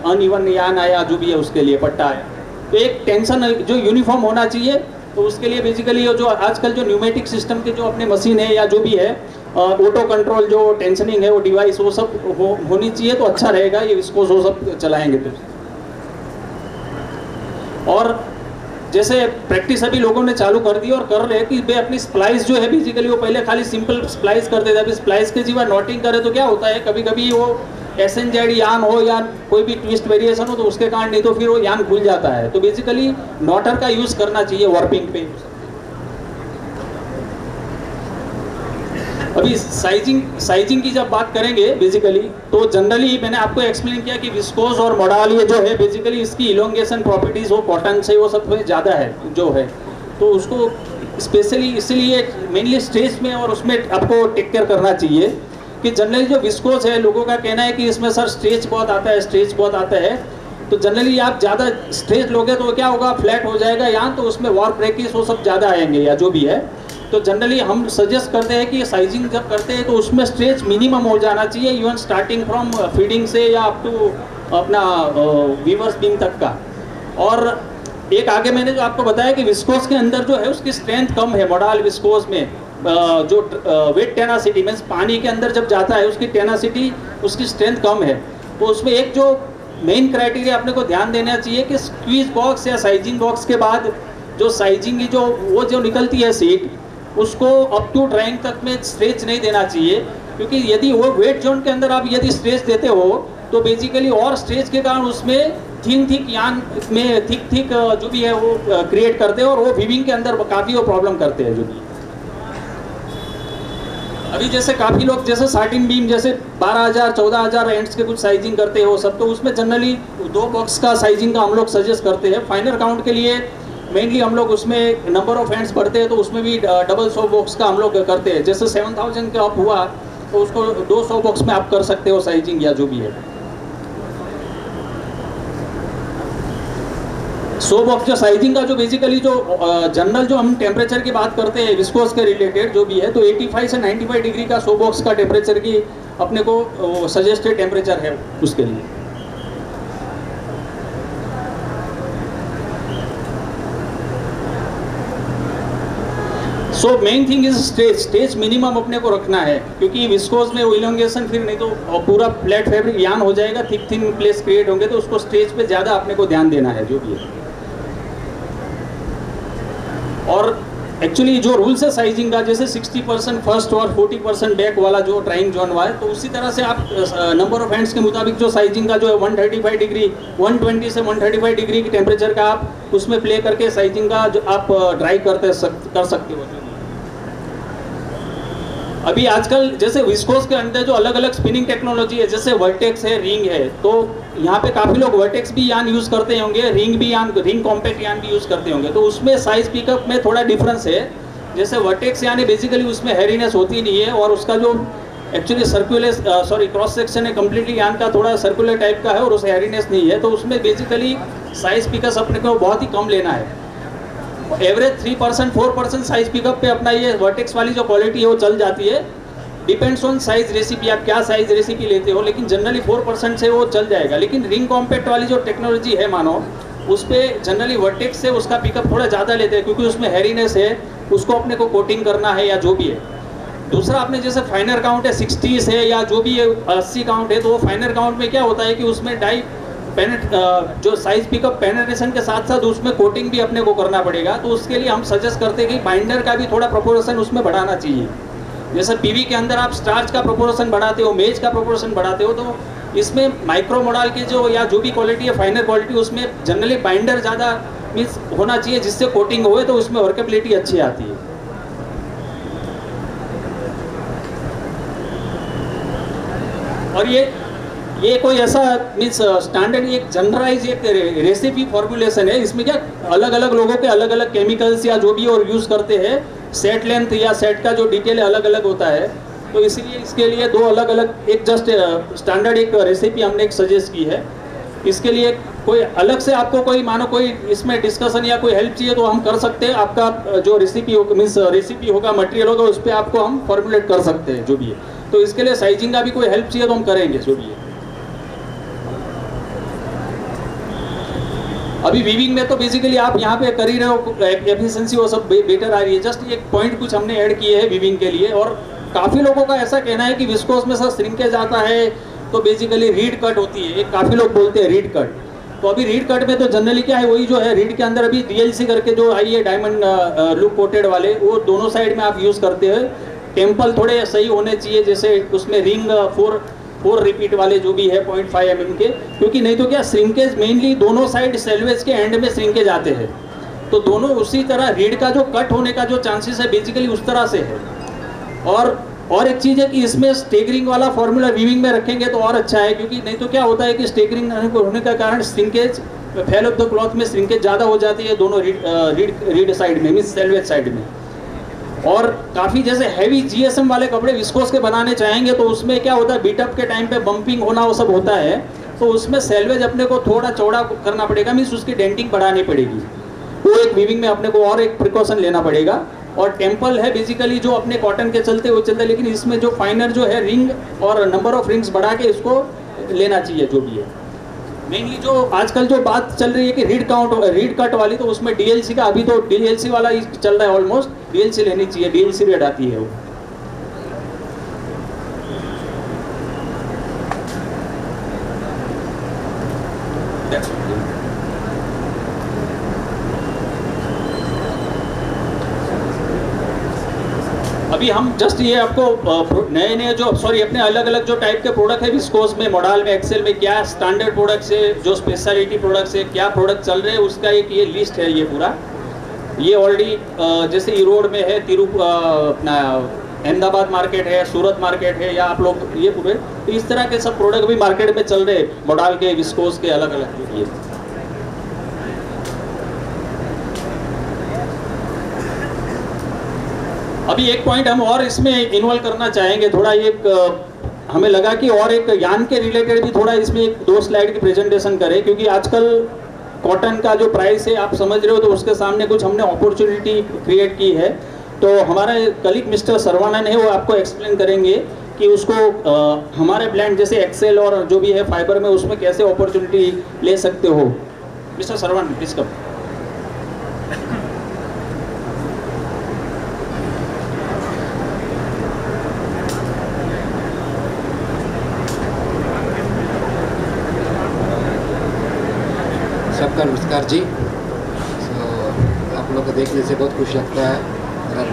S3: अनइवन यान आया जो भी है उसके लिए पट्टा है, तो एक टेंशन जो यूनिफॉर्म होना चाहिए। तो उसके लिए बेसिकली जो आजकल जो न्यूमेटिक सिस्टम के जो अपने मशीन है या जो भी है, ऑटो कंट्रोल जो टेंशनिंग है वो डिवाइस वो सब होनी चाहिए, तो अच्छा रहेगा ये, इसको वो सब चलाएंगे तो। और जैसे प्रैक्टिस अभी लोगों ने चालू कर दी और कर रहे हैं कि वे अपनी स्प्लाइस जो है बेसिकली वो पहले खाली सिंपल स्प्लाइस करते थे, अभी स्प्लाइस के जीवा नोटिंग करे तो क्या होता है, कभी कभी वो SNZ यान हो या कोई भी ट्विस्ट वेरिएशन हो तो उसके कारण, नहीं तो फिर वो यान खुल जाता है। तो बेसिकली नोटर का यूज़ करना चाहिए वॉर्पिंग पे। अभी साइजिंग की जब बात करेंगे बेसिकली, तो जनरली मैंने आपको एक्सप्लेन किया कि विस्कोस और मोडाल ये जो है बेसिकली इसकी इलोंगेशन प्रॉपर्टीज़ वो कॉटन से वो सब ज़्यादा है जो है, तो उसको स्पेशली इसलिए मेनली स्ट्रेच में और उसमें आपको टेक केयर करना चाहिए कि जनरली जो विस्कोस है, लोगों का कहना है कि इसमें सर स्ट्रेच बहुत आता है, तो जनरली आप ज़्यादा स्ट्रेच लोगे तो क्या होगा, फ्लैट हो जाएगा यहाँ, तो उसमें वॉर्प ब्रेकेज वो सब ज़्यादा आएंगे या जो भी है। तो जनरली हम सजेस्ट करते हैं कि साइजिंग जब करते हैं तो उसमें स्ट्रेच मिनिमम हो जाना चाहिए, इवन स्टार्टिंग फ्रॉम फीडिंग से या अप टू अपना वीवर्स बीम तक का। और एक आगे मैंने जो आपको बताया कि विस्कोस के अंदर जो है उसकी स्ट्रेंथ कम है, मोडाल विस्कोस में जो वेट टेनासिटी मीन्स पानी के अंदर जब जाता है उसकी टेनासिटी, उसकी स्ट्रेंथ कम है। तो उसमें एक जो मेन क्राइटेरिया अपने को ध्यान देना चाहिए कि स्क्वीज बॉक्स या साइजिंग बॉक्स के बाद जो साइजिंग की वो जो निकलती है सीट, उसको अप टू ड्राइंग तक में स्ट्रेच नहीं देना चाहिए, क्योंकि यदि वो वेट जोन के अंदर आप यदि स्ट्रेच देते हो तो बेसिकली और स्ट्रेच के कारण उसमें थिक यान में थिक जो भी है वो क्रिएट करते हैं और वो वीविंग के अंदर काफ़ी वो प्रॉब्लम करते हैं जो भी। अभी जैसे काफ़ी लोग जैसे साटिन बीम जैसे 12,000 14,000 एंड्स के कुछ साइजिंग करते हो सब, तो उसमें जनरली 2 बॉक्स का साइजिंग का हम लोग सजेस्ट करते हैं। फाइनल काउंट के लिए मेनली हम लोग उसमें नंबर ऑफ हैंड्स पढ़ते हैं, तो उसमें भी डबल 100 बॉक्स का हम लोग करते हैं। जैसे 7,000 का आप हुआ तो उसको 200 बॉक्स में आप कर सकते हो साइजिंग या जो भी है। सो बॉक्स जो साइजिंग का जो बेसिकली जो जनरल जो हम टेम्परेचर की बात करते हैं विस्कोस के रिलेटेड जो भी है, तो 85 से 95 डिग्री का सो बॉक्स का टेम्परेचर की अपने को सजेस्टेड टेम्परेचर है उसके लिए। So main thing is stage minimum अपने को रखना है, क्योंकि विस्कोस में इलोंगेशन फिर नहीं तो पूरा फ्लैट फैब्रिक यान हो जाएगा, थिक थिन प्लेस क्रिएट होंगे, तो उसको स्टेज पे ज़्यादा अपने को ध्यान देना है जो भी है। और एक्चुअली जो रूल्स है साइजिंग का, जैसे 60% फर्स्ट और 40% बैक वाला जो ट्राइंग जोन हुआ है, तो उसी तरह से आप नंबर ऑफ हैंड्स के मुताबिक जो साइजिंग का जो है 135 डिग्री 120 से 135 डिग्री की टेम्परेचर का आप उसमें प्ले करके साइजिंग का जो आप ड्राई कर सकते हो। अभी आजकल जैसे विस्कोस के अंदर जो अलग अलग स्पिनिंग टेक्नोलॉजी है, जैसे वर्टेक्स है, रिंग है, तो यहाँ पे काफ़ी लोग वर्टेक्स भी यान यूज़ करते होंगे, रिंग कॉम्पैक्ट यान भी यूज़ करते होंगे, तो उसमें साइज पिकअप में थोड़ा डिफरेंस है। जैसे वर्टेक्स यानी बेसिकली उसमें हैरीनेस होती नहीं है, और उसका जो एक्चुअली क्रॉस सेक्शन है कम्प्लीटली यान का थोड़ा सर्कुलर टाइप का है और उस हैरीनेस नहीं है, तो उसमें बेसिकली साइज पिकअप अपने को बहुत ही कम लेना है। एवरेज 3% 4% साइज पिकअप पे अपना ये वर्टेक्स वाली जो क्वालिटी है वो चल जाती है। डिपेंड्स ऑन साइज रेसिपी, आप क्या साइज रेसिपी लेते हो, लेकिन जनरली 4% से वो चल जाएगा। लेकिन रिंग कॉम्पैक्ट वाली जो टेक्नोलॉजी है मानो, उस पर जनरली वर्टेक्स से उसका पिकअप थोड़ा ज़्यादा लेते हैं, क्योंकि उसमें हैरीनेस है, उसको अपने को कोटिंग करना है या जो भी है। दूसरा आपने जैसे फाइनर काउंट है 60 है या जो भी है 80 काउंट है, तो वो फाइनर काउंट में क्या होता है कि उसमें जो साइज पिकअप पेनेट्रेशन के साथ साथ उसमें कोटिंग भी अपने को करना पड़ेगा। तो उसके लिए हम सजेस्ट करते हैं कि बाइंडर का भी थोड़ा प्रोपोर्शन उसमें बढ़ाना चाहिए। जैसे पीवी के अंदर आप स्टार्च का प्रोपोर्शन बढ़ाते हो, मेज का प्रोपोर्शन बढ़ाते हो, तो इसमें माइक्रो मॉडल के जो या जो भी क्वालिटी है फाइनर क्वालिटी, उसमें जनरली बाइंडर ज़्यादा मीन्स होना चाहिए, जिससे कोटिंग हुए तो उसमें वर्केबिलिटी अच्छी आती है। और ये कोई ऐसा मीन्स स्टैंडर्ड एक जनरलाइज एक रेसिपी फॉर्मुलेशन है। इसमें क्या अलग अलग लोगों के अलग अलग केमिकल्स या जो भी और यूज़ करते हैं, सेट लेंथ या सेट का जो डिटेल है अलग अलग होता है, तो इसीलिए इसके लिए दो अलग अलग एक जस्ट स्टैंडर्ड एक रेसिपी हमने एक सजेस्ट की है। इसके लिए कोई अलग से आपको कोई मानो कोई इसमें डिस्कशन या कोई हेल्प चाहिए तो हम कर सकते हैं। आपका जो रेसिपी होगा मीन्स रेसिपी होगा, मटेरियल होगा, उस पर आपको हम फॉर्मुलेट कर सकते हैं जो भी है। तो इसके लिए साइजिंग का भी कोई हेल्प चाहिए तो हम करेंगे जो भी है। अभी वीविंग में तो बेसिकली आप यहाँ पे कर ही रहे हो, एफिशिएंसी वो सब बेटर आ रही है। जस्ट एक पॉइंट कुछ हमने ऐड किए हैं वीविंग के लिए। और काफ़ी लोगों का ऐसा कहना है कि विस्कोस में सर श्रिंकेज आता है तो बेसिकली रीड कट होती है, एक काफ़ी लोग बोलते हैं रीड कट। तो अभी रीड कट में तो जनरली क्या है, वही जो है रीड के अंदर अभी डीएलसी करके जो आई है डायमंड लुक कोटेड वाले, वो दोनों साइड में आप यूज़ करते हैं। टेम्पल थोड़े सही होने चाहिए, जैसे उसमें रिंग 4 रिपीट वाले जो भी है 0.5 mm के, क्योंकि नहीं तो क्या श्रिंकेज मेनली दोनों साइड सेल्वेज के एंड में श्रिंकेज आते हैं, तो दोनों उसी तरह रीड का जो कट होने का जो चांसेस है बेसिकली उस तरह से है। और एक चीज़ है कि इसमें स्टेगरिंग वाला फॉर्मूला वीविंग में रखेंगे तो और अच्छा है, क्योंकि नहीं तो क्या होता है कि स्टेगरिंग होने का कारण shrinkage fell off the cloth में श्रिंकेज ज़्यादा हो जाती है दोनों रीड साइड में, मीन्स सेल्वेज साइड में। और काफ़ी जैसे हैवी जीएसएम वाले कपड़े विस्कोस के बनाने चाहेंगे तो उसमें क्या होता है, बीटअप के टाइम पे बम्पिंग होना वो सब होता है, तो उसमें सेल्वेज अपने को थोड़ा चौड़ा करना पड़ेगा, मीन्स उसकी डेंटिंग बढ़ानी पड़ेगी। वो एक वीविंग में अपने को और एक प्रिकॉशन लेना पड़ेगा। और टेम्पल है बेसिकली जो अपने कॉटन के चलते वो चलते, लेकिन इसमें जो फाइनर जो है रिंग और नंबर ऑफ रिंग्स बढ़ा के इसको लेना चाहिए जो भी है। मेनली जो आजकल जो बात चल रही है कि रीड कट वाली, तो उसमें डीएलसी का अभी तो डीएलसी वाला ही चल रहा है ऑलमोस्ट, डीएलसी लेनी चाहिए, डीएलसी रेट आती है वो। अभी हम जस्ट ये आपको नए जो अपने अलग अलग जो टाइप के प्रोडक्ट है विस्कोस में, मॉडल में, एक्सेल में, क्या स्टैंडर्ड प्रोडक्ट्स है, जो स्पेशलिटी प्रोडक्ट्स है, क्या प्रोडक्ट चल रहे हैं, उसका एक ये लिस्ट है ये पूरा। ये ऑलरेडी जैसे ईरोड में है, अपना अहमदाबाद मार्केट है, सूरत मार्केट है, या आप लोग ये पूरे, तो इस तरह के सब प्रोडक्ट भी मार्केट में चल रहे हैं मॉडल के, विस्कोस के अलग अलग ये। अभी एक पॉइंट हम और इसमें इन्वॉल्व करना चाहेंगे थोड़ा, हमें लगा कि और एक यान के रिलेटेड भी थोड़ा इसमें एक 2 स्लाइड की प्रेजेंटेशन करें, क्योंकि आजकल कॉटन का जो प्राइस है आप समझ रहे हो, तो उसके सामने कुछ हमने अपॉर्चुनिटी क्रिएट की है। तो हमारे कलीग मिस्टर सर्वानंद है, वो आपको एक्सप्लेन करेंगे कि उसको हमारे ब्रांड जैसे एक्सेल और जो भी है फाइबर में, उसमें कैसे अपॉर्चुनिटी ले सकते हो। Mister Sarvanand please come.
S4: सबका नमस्कार जी। आप लोग को देखने से बहुत खुश लगता है।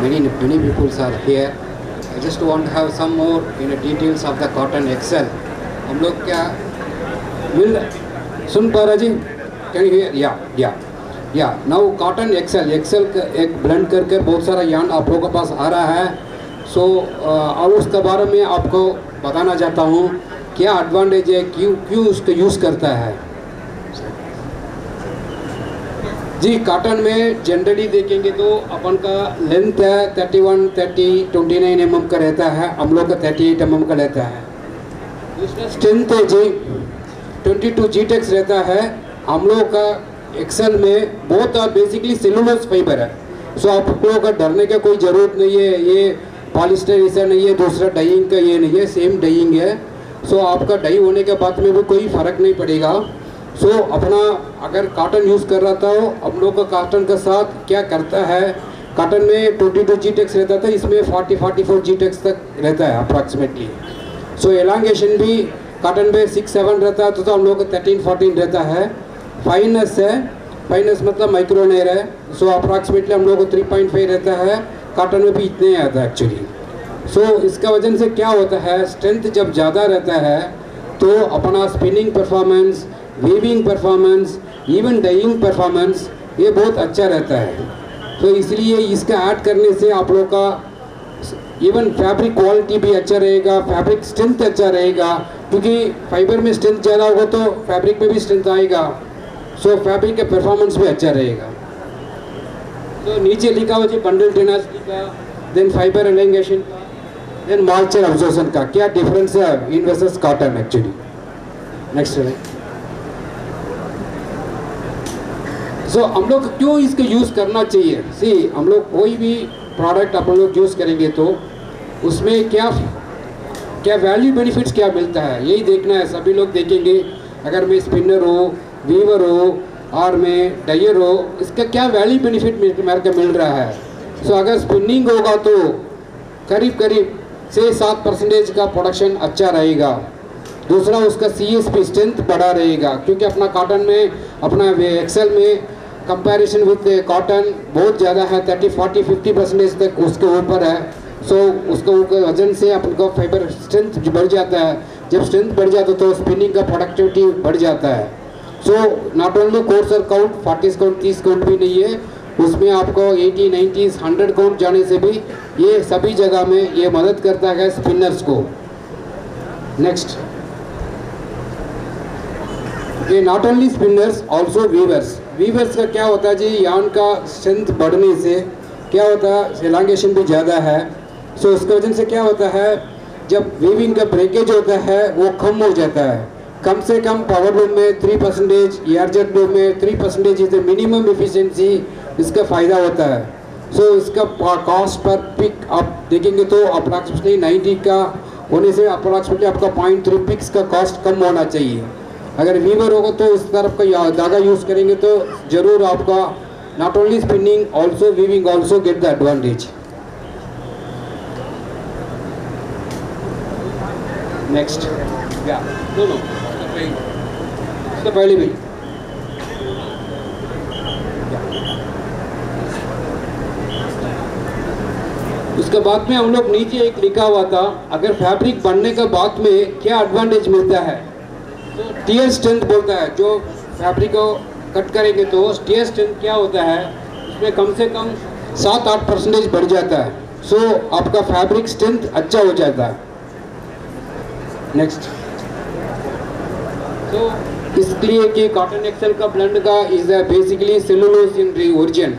S4: many peoples are here. I just want to have some more details of the cotton XL. हम लोग क्या मिल सुन पा रहे जी? Can you hear? Yeah. Now cotton XL का एक ब्लेंड करके बहुत सारा यार्न आप लोगों के पास आ रहा है। और उसके बारे में आपको बताना चाहता हूँ क्या एडवांटेज है, क्यों उसको यूज़ करता है। जी कॉटन में जनरली देखेंगे तो अपन का लेंथ है 31, 30, 29 mm का रहता है, हम लोग का 38 mm का रहता है। दूसरा स्ट्रेंथ है जी 22 GTEX रहता है। हम लोग का एक्सेल में बहुत बेसिकली सेलुलोज फाइबर है। सो आप लोगों का डरने का कोई ज़रूरत नहीं है। ये पॉलिस्टर ऐसा नहीं है, दूसरा डाइंग का ये नहीं है, सेम डाइंग है। सो आपका डाई होने के बाद में भी कोई फ़र्क नहीं पड़ेगा। सो अपना अगर कॉटन यूज़ कर रहा था, हम लोग का कॉटन के साथ क्या करता है, कॉटन में 22 GTEX रहता था, इसमें 44 GTEX तक रहता है अप्रॉक्सीमेटली। सो एलांगेशन भी कॉटन में 6-7 रहता है, तो हम लोग का 13-14 रहता है। फाइनस है, फाइनस मतलब माइक्रोनेर है। सो अप्रॉक्सीमेटली हम लोग को 3.5 रहता है, कॉटन में भी इतने आता है एक्चुअली। सो इसका वजन से क्या होता है, स्ट्रेंथ जब ज़्यादा रहता है तो अपना spinning performance, weaving performance, even dyeing performance ये बहुत अच्छा रहता है। तो इसलिए इसका ऐड करने से आप लोग का इवन फैब्रिक क्वालिटी भी अच्छा रहेगा, फैब्रिक स्ट्रेंथ अच्छा रहेगा, क्योंकि फाइबर में स्ट्रेंथ ज़्यादा होगा तो फैब्रिक में भी स्ट्रेंथ आएगा। सो फैब्रिक का परफॉर्मेंस भी अच्छा रहेगा। तो नीचे लिखा हुआ जी बंडल टेनासिटी का, देन फाइबर एलांगेशन का, देन मॉइस्चर अब्जॉर्प्शन का क्या डिफरेंस है इन वर्सेस कॉटन एक्चुअली। नेक्स्ट है। सो हम लोग क्यों इसको यूज़ करना चाहिए। सी हम लोग कोई भी प्रोडक्ट अपन लोग यूज़ करेंगे तो उसमें क्या वैल्यू बेनिफिट्स क्या मिलता है, यही देखना है। सभी लोग देखेंगे अगर मैं स्पिनर हो, वीवर हो और मैं डायर हो, इसका क्या वैल्यू बेनिफिट मेरे को मिल रहा है। सो अगर स्पिनिंग होगा तो करीब 6-7% का प्रोडक्शन अच्छा रहेगा। दूसरा उसका CSP स्ट्रेंथ बढ़ा रहेगा, क्योंकि अपना कॉटन में अपना एक्सेल में कंपैरिजन विद कॉटन बहुत ज़्यादा है, 30-40-50% तक उसके ऊपर है। सो उसको वजन से अपन का फाइबर स्ट्रेंथ बढ़ जाता है। जब स्ट्रेंथ बढ़ जाता है तो स्पिनिंग का प्रोडक्टिविटी बढ़ जाता है। So not only courser count 40 count 30 count भी नहीं है, उसमें आपको 80, 90, 100 काउंट जाने से भी ये सभी जगह में ये मदद करता है स्पिनर्स को। नेक्स्ट, ये not only spinners also weavers. Weavers का क्या होता है जी, यार्न का स्ट्रेंथ बढ़ने से क्या होता है, एलांगेशन भी ज़्यादा है। सो उसके वजह से क्या होता है, जब वीविंग का ब्रेकेज होता है वो कम हो जाता है। कम से कम पावर लूम में 3%, एयरजेट लूम में 3% इज द मिनिमम एफिशिएंसी, इसका फ़ायदा होता है। सो इसका कॉस्ट पर पिक आप देखेंगे तो अप्रॉक्सीमेटली 90 का होने से अप्रॉक्सीमेटली आपका 0.3 पिक्स का कॉस्ट कम होना चाहिए। अगर वीवर होगा तो इस तरफ का धागा यूज़ करेंगे तो ज़रूर आपका not only spinning also weaving also get the advantage. Next, या नो इसका पहले भी उसके बाद में हम लोग नीचे एक लिखा हुआ था, अगर फैब्रिक बनने के बाद में क्या एडवांटेज मिलता है, तो टियर स्ट्रेंथ बोलता है। जो फैब्रिक को कट करेंगे तो टियर स्ट्रेंथ क्या होता है, उसमें कम से कम 7-8% बढ़ जाता है। सो आपका फैब्रिक स्ट्रेंथ अच्छा हो जाता है। नेक्स्ट, तो इसलिए कि कॉटन एक्सेल का ब्लेंड का is basically cellulose in origin.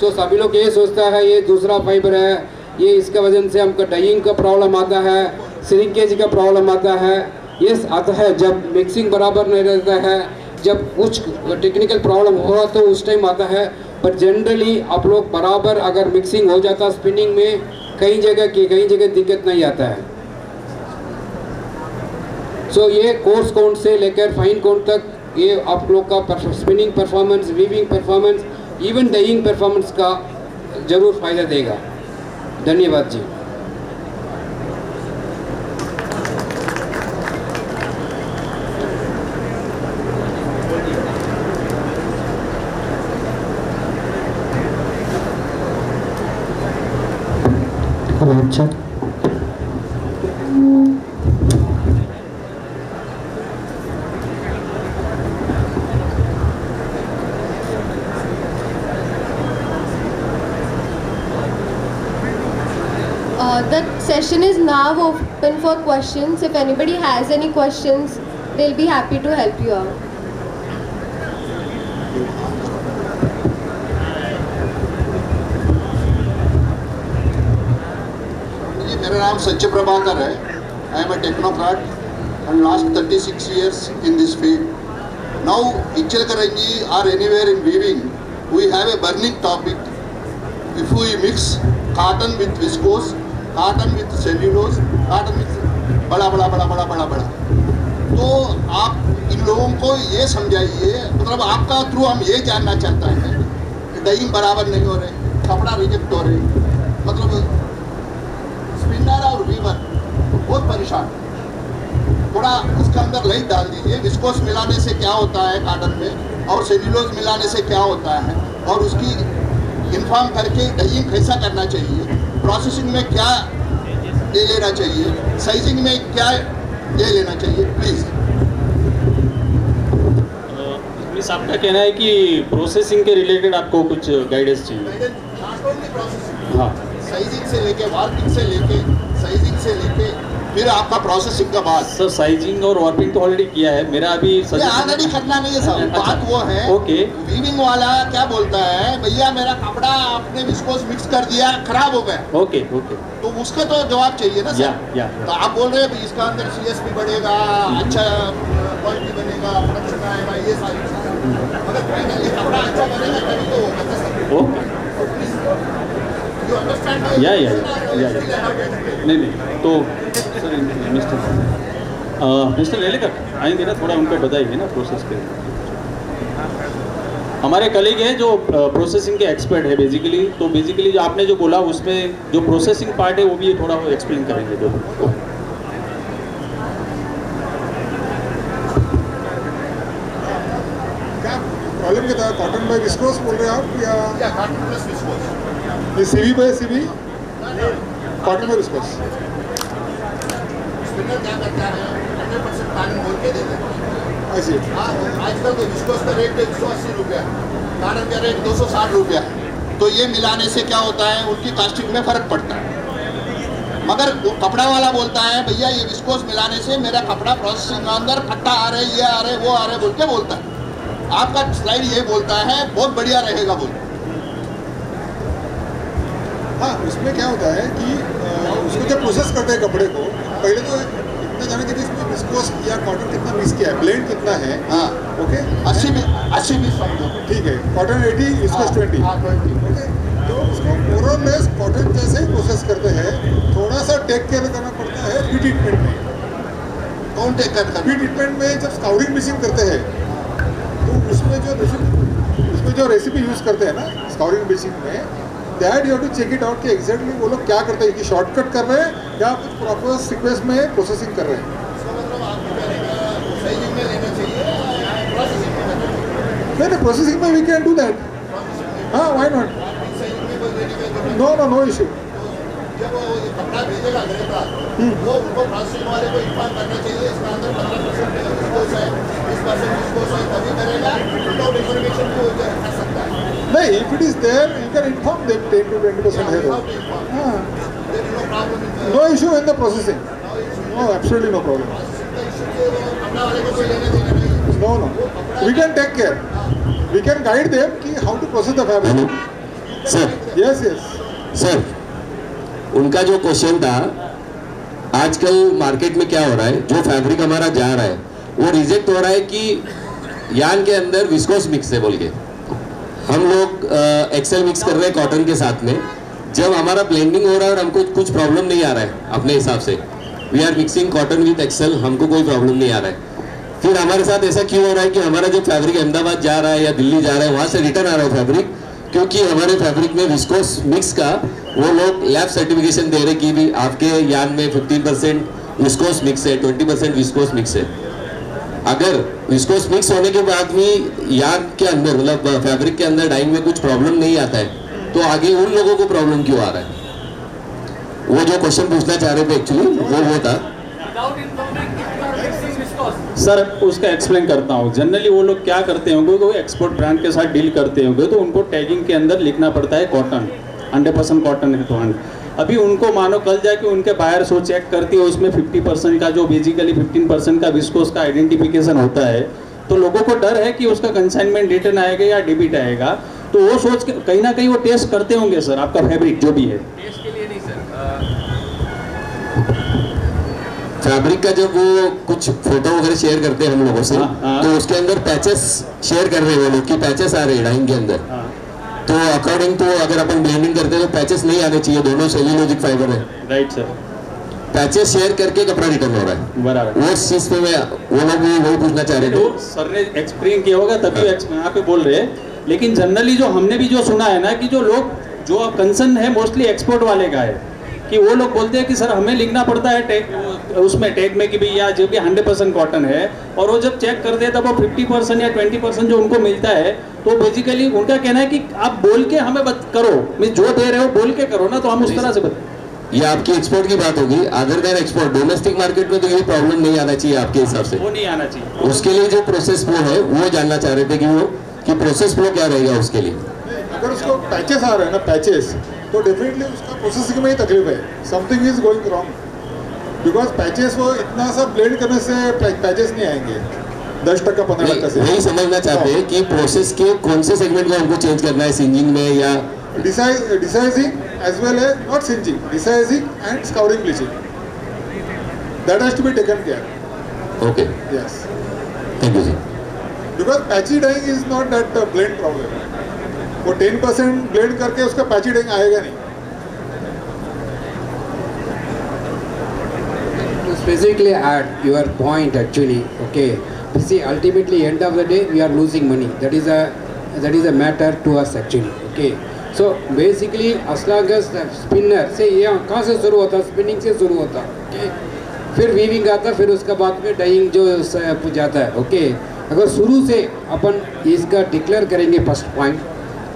S4: So सभी लोग ये सोचता है ये दूसरा फाइबर है, ये इसका वजह से हमको डाइंग का प्रॉब्लम आता है, श्रिंकेज का प्रॉब्लम आता है। यस आता है, जब मिक्सिंग बराबर नहीं रहता है जब कुछ टेक्निकल प्रॉब्लम हुआ तो उस टाइम आता है, पर जनरली आप लोग बराबर अगर मिक्सिंग हो जाता स्पिनिंग में, कई जगह दिक्कत नहीं आता है। सो ये कोर्स काउंट से लेकर फाइन काउंट तक ये आप लोग का spinning performance, weaving performance, even dyeing performance का जरूर फायदा देगा। धन्यवाद जी।
S5: अच्छा,
S1: The session is now open for questions. If anybody has any questions, they'll be happy to help you out.
S6: जी, मेरा नाम सच्चे प्रभाकर है। I am a technocrat and last 36 years in this field. Now, Ichalkaranji or anywhere in weaving, we have a burning topic. If we mix cotton with viscose, cotton with cellulose, cotton with बड़ा, तो आप इन लोगों को ये समझाइए, मतलब आपका through हम ये जानना चाहते हैं कि डाइंग बराबर नहीं हो रहे, कपड़ा रिजेक्ट हो रहे, मतलब स्पिनर और वीवर बहुत परेशान। थोड़ा इसके अंदर लाइट डाल दीजिए, विस्कोस मिलाने से क्या होता है कॉटन में और सेल्यूलोज मिलाने से क्या होता है, और उसकी इन्फॉर्म करके डाइंग कैसा करना चाहिए, प्रोसेसिंग में क्या ले लेना चाहिए, साइजिंग में क्या ले लेना चाहिए, प्लीज़।
S3: मिस आपका कहना है कि प्रोसेसिंग के रिलेटेड आपको कुछ गाइडेंस चाहिए? हाँ,
S6: साइजिंग से लेके वार्पिंग से लेके साइजिंग से लेके फिर आपका प्रोसेसिंग का बाद।
S3: सर साइजिंग और वार्पिंग तो ऑलरेडी किया है, मेरा अभी
S6: ऑलरेडी करना नहीं है सर। बात वो है,
S3: ओके,
S6: वीविंग वाला क्या बोलता है, भैया मेरा कपड़ा आपने विस्कोस मिक्स कर दिया, खराब हो गया।
S3: ओके ओके,
S6: तो उसका तो जवाब चाहिए ना सर।
S3: या
S6: तो आप बोल रहे हैं इसका अंदर CSP बढ़ेगा, अच्छा क्वालिटी बनेगा, प्रोडक्शन आएगा, ये सारी चीजें, मगर फाइनली कपड़ा अच्छा बनेगा तभी तो होगा सर।
S3: Okay,
S6: you understand?
S3: या नहीं तो सर मिस्टर लेलेकर आएंगे ना, थोड़ा उनको बताइए ना प्रोसेस के। हमारे कलीग हैं जो प्रोसेसिंग के एक्सपर्ट है बेसिकली, तो बेसिकली जो आपने जो बोला उसमें जो प्रोसेसिंग पार्ट है वो भी थोड़ा वो एक्सप्लेन करेंगे। तो
S7: क्या प्रॉब्लम क्या था? कॉटन बाय विस्कोस बोल रहे हैं आप या
S6: कॉटन प्लस विस्कोस?
S7: ये CV by CV cotton by viscose.
S6: Spinner क्या करता है, 100% कॉटन बोल के देते हैं।
S7: ऐसे
S6: आजकल तो विस्कोस का रेट 180 रुपया, कॉटन का रेट 260 रुपया। तो ये मिलाने से क्या होता है, उनकी कास्टिंग में फर्क पड़ता है। मगर वो कपड़ा वाला बोलता है भैया ये विस्कोस मिलाने से मेरा कपड़ा प्रोसेसिंग के अंदर फट्टा आ रहे, ये आ रहे, वो आ रहे बोल के बोलता है। आपका स्लाइड ये बोलता है बहुत बढ़िया रहेगा बोल।
S7: हाँ, उसमें क्या होता है कि उसको जब प्रोसेस करते हैं कपड़े को, पहले तो इतना जाने के इसमें विस्कोस या कॉटन कितना मिक्स किया है, ब्लेंड कितना है।
S6: हाँ,
S7: ओके,
S6: 80 समझो,
S7: ठीक है। Cotton 80, viscous 20। ओके, तो उसको मोरलेस कॉटन जैसे ही प्रोसेस करते हैं। थोड़ा सा टेक केयर करना पड़ता है प्री ट्रीटमेंट में।
S6: कौन टेक करता
S7: प्री ट्रीटमेंट में जब स्काउरिंग मशीन करते हैं तो उसमें जो रेसिपी यूज़ करते हैं ना स्काउरिंग मशीन में, that you have to check it out कि एग्जैक्टली वो लोग क्या करते हैं, कि शॉर्टकट कर रहे हैं या कुछ प्रॉपर सीक्वेंस में प्रोसेसिंग कर रहे हैं। नहीं, प्रोसेसिंग में वी कैन डू दैट। हाँ, व्हाई नॉट? No issue.
S6: जब वो कपड़ा भेजेगा मेरे पास, वो उनको प्रोसेसिंग वाले को इन्फॉर्म करना चाहिए इसका अंदर 15% विस्कोस है, 20% विस्कोस है, तभी करेगा। विदाउट इन्फॉर्मेशन को कर सकता है
S7: नहीं, if it is there you can inform them 10 to 20% है। हाँ, no issue in the processing. No, absolutely no problem.
S6: कपड़ा वाले को कोई लेने देना नहीं।
S7: No, we can take care, we can guide them कि how to process the fabric.
S5: Sir
S7: yes
S5: sir, उनका जो क्वेश्चन था, आजकल मार्केट में क्या हो रहा है, जो फैब्रिक हमारा जा रहा है वो रिजेक्ट हो रहा है कि यान के अंदर विस्कोस मिक्स है बोल के हम लोग एक्सेल मिक्स कर रहे हैं कॉटन के साथ में। जब हमारा ब्लेंडिंग हो रहा है और हमको कुछ प्रॉब्लम नहीं आ रहा है अपने हिसाब से, we are mixing cotton with Excel, हमको कोई प्रॉब्लम नहीं आ रहा है। फिर हमारे साथ ऐसा क्यों हो रहा है कि हमारा जो फैब्रिक अहमदाबाद जा रहा है या दिल्ली जा रहा है वहाँ से रिटर्न आ रहा है फैब्रिक, क्योंकि हमारे फैब्रिक में विस्कोस मिक्स का वो लोग लैब सर्टिफिकेशन दे रहे कि भी आपके यान में 15% विस्कोस मिक्स है, 20% विस्कोस मिक्स है। अगर विस्कोस मिक्स होने के बाद भी यान के अंदर मतलब फैब्रिक के अंदर डाइंग में कुछ प्रॉब्लम नहीं आता है तो आगे उन लोगों को प्रॉब्लम क्यों आ रहा है? वो जो क्वेश्चन पूछना चाह रहे थे एक्चुअली वो था
S3: सर, उसका एक्सप्लेन करता हूँ। जनरली वो लोग क्या करते होंगे, वो एक्सपोर्ट ब्रांड के साथ डील करते होंगे तो उनको टैगिंग के अंदर लिखना पड़ता है कॉटन, 100% कॉटन है तो अभी उनको मानो कल जाके उनके बायर सो चेक करती है उसमें 50% का जो बेसिकली 15% का विस्कोस का आइडेंटिफिकेशन होता है, तो लोगों को डर है कि उसका कंसाइनमेंट रिटर्न आएगा या डेबिट आएगा, तो वो सोच के कहीं ना कहीं वो टेस्ट करते होंगे सर आपका फैब्रिक जो भी है।
S5: टेस्ट के लिए नहीं सर, फैब्रिक का जब वो कुछ फोटो वगैरह शेयर करते हैं हम लोगों से तो उसके अंदर पैचेस शेयर कर रहे हैं वो लोग कि पैचेस आ रहे हैं डाइंग के अंदर, तो अकॉर्डिंग तो अगर अपन ब्लेंडिंग करते हैं तो पैचेस नहीं आने चाहिए, दोनों सेल्यूलोजिक फाइबर है।
S3: राइट सर,
S5: पैचेस शेयर करके कपड़ा रिटर्न हो रहा है
S3: बराबर।
S5: वो चीज पे मैं वो लोग भी वही पूछना चाह रहे थे।
S3: तो सर ने एक्सप्लेन किया होगा तभी यहाँ पे बोल रहे हैं, लेकिन जनरली जो हमने भी जो सुना है ना कि जो लोग जो कंसर्न है मोस्टली एक्सपोर्ट वाले का है कि वो लोग बोलते हैं कि सर हमें लिखना पड़ता है टैग उसमें टैग में कि भाई या जो भी 100% कॉटन है, और वो जब चेक करते हैं तब वो 50% या 20% जो उनको मिलता है, तो बेसिकली उनका कहना है कि आप बोल के हमें करो, मैं जो दे रहे हो बोल के करो ना, तो हम उस तरह से
S5: ये आपकी एक्सपोर्ट की बात होगी। Other than export domestic market में तो ये प्रॉब्लम नहीं आना चाहिए आपके हिसाब से,
S3: वो नहीं आना चाहिए।
S5: उसके लिए जो प्रोसेस फ्लो है वो जानना चाह रहे थे कि वो कि प्रोसेस फ्लो क्या रहेगा उसके लिए।
S7: अगर उसको पैचेस आ रहे हैं ना पैचेस, तो डेफिनेटली उसका प्रोसेसिंग में ही तकलीफ है, something is going wrong, because patches वो इतना सा ब्लेंड करने से पैचेस नहीं आएंगे 10% 15% से।
S5: वही समझना चाहते हैं कि प्रोसेस के कौन से सेगमेंट को हमको चेंज करना है, सिंजिंग में या
S7: desizing as well as not singeing, desizing and scouring bleaching, that has to be taken care.
S5: Okay,
S7: yes,
S5: thank you जी।
S7: Because patchy dyeing is not that blend problem, वो 10% blend करके उसका patchy dying आएगा नहीं।
S4: To specifically add your point actually, okay. You see, ultimately end of the day we are losing money. That is a matter to us actually, okay. So basically as long as the spinner से ये कहाँ से शुरू होता, spinning से शुरू होता, okay. फिर वीविंग आता, फिर उसका बाद में डाइंग जो जाता है, ओके। अगर शुरू से अपन इसका डिक्लेयर करेंगे फर्स्ट पॉइंट,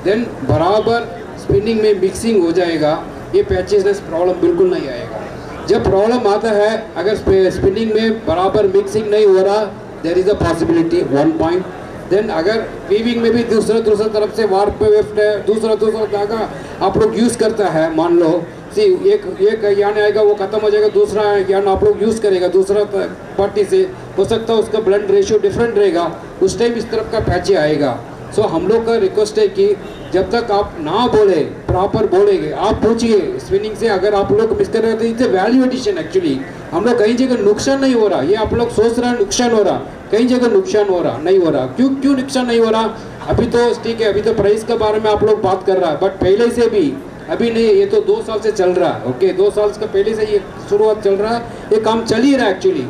S4: देन बराबर स्पिनिंग में मिक्सिंग हो जाएगा, ये पैचेसनेस प्रॉब्लम बिल्कुल नहीं आएगा। जब प्रॉब्लम आता है अगर स्पिनिंग में बराबर मिक्सिंग नहीं हो रहा, there is a possibility 1 point. Then अगर वीविंग में भी दूसरा तरफ से वार्प पे वेफ्ट है, दूसरा धागा आप लोग यूज़ करता है, मान लो एक यान आएगा वो ख़त्म हो जाएगा, दूसरा यान आप लोग यूज़ करेगा दूसरा पार्टी से, हो सकता है उसका ब्लेंड रेशियो डिफरेंट रहेगा, उस टाइम इस तरफ का पैचे आएगा। सो हम लोग का रिक्वेस्ट है कि जब तक आप ना बोले प्रॉपर बोलेंगे, आप पूछिए स्पिनिंग से, अगर आप लोग मिस कर रहे थे इसे वैल्यू एडिशन एक्चुअली हम लोग कहीं जगह नुकसान नहीं हो रहा, ये आप लोग सोच रहे हैं नुकसान हो रहा, कहीं जगह नुकसान हो रहा नहीं हो रहा। क्यों नुकसान नहीं हो रहा? अभी तो ठीक है, अभी तो प्राइस के बारे में आप लोग बात कर रहा है, बट पहले से भी अभी नहीं, ये तो 2 साल से चल रहा है, ओके 2 साल का पहले से ये शुरुआत चल रहा है, ये काम चल ही रहा है एक्चुअली,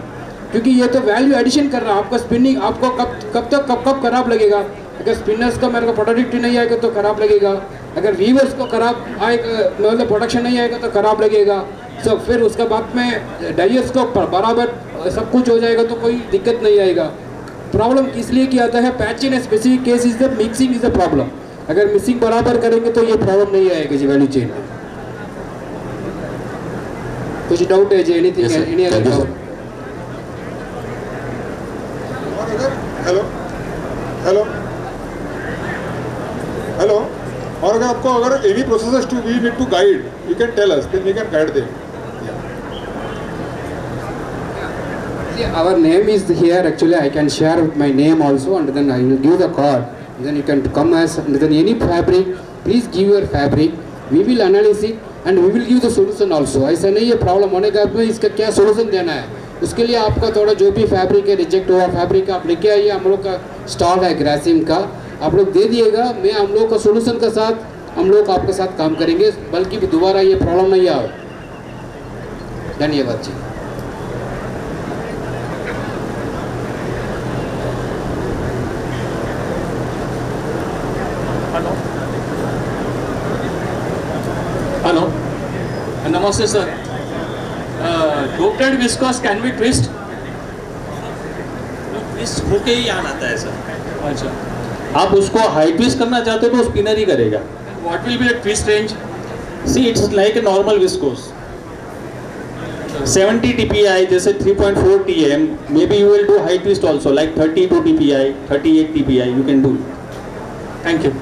S4: क्योंकि ये तो वैल्यू एडिशन कर रहा है। आपका स्पिनिंग आपको कब खराब लगेगा? अगर स्पिनर्स का मेरे को प्रोडक्टिविटी नहीं आएगा तो खराब लगेगा, अगर वीवर्स को खराब आएगा मतलब प्रोडक्शन नहीं आएगा तो खराब लगेगा। सो फिर उसके बाद में डाइयर्स को बराबर सब कुछ हो जाएगा तो कोई दिक्कत नहीं आएगा। प्रॉब्लम इसलिए किया आता है patch in specific case is the mixing is the problem. अगर मिक्सिंग बराबर करेंगे तो ये प्रॉब्लम नहीं आएगी जी वैल्यू चेन में। कुछ डाउट है जी? Anything any other doubt?
S7: Hello hello, और अगर आपको अगर any process to we need to guide, you can tell us, then we can guide them.
S4: Our name is here actually. I can share my name also, and then I will give the card. Then you can come as, and then any fabric, please give your fabric. We will analyze it and we will give the solution also. ऐसा नहीं है problem होने का में इसका क्या solution देना है, उसके लिए आपका थोड़ा जो भी फैब्रिक है रिजेक्ट हुआ फैब्रिक आप लेके आइए, हम लोग का स्टॉल है ग्रासिम का, आप लोग दे दिएगा, मैं हम लोग का सोल्यूशन के साथ हम लोग आपके साथ काम करेंगे, बल्कि दोबारा ये प्रॉब्लम नहीं आए। धन्यवाद जी।
S8: Hello. Namaste sir. Doped viscose can be twist?
S3: Twist होके ही आना आता है सर।
S8: अच्छा।
S3: आप उसको हाई ट्विस्ट करना चाहते हो तो स्पिनर ही करेगा।
S8: What will be the twist range?
S3: See it's like a normal viscose 70 dpi जैसे 3.4 tm, maybe you will do high twist also like 32 dpi, 38 dpi you can do.
S8: Thank you.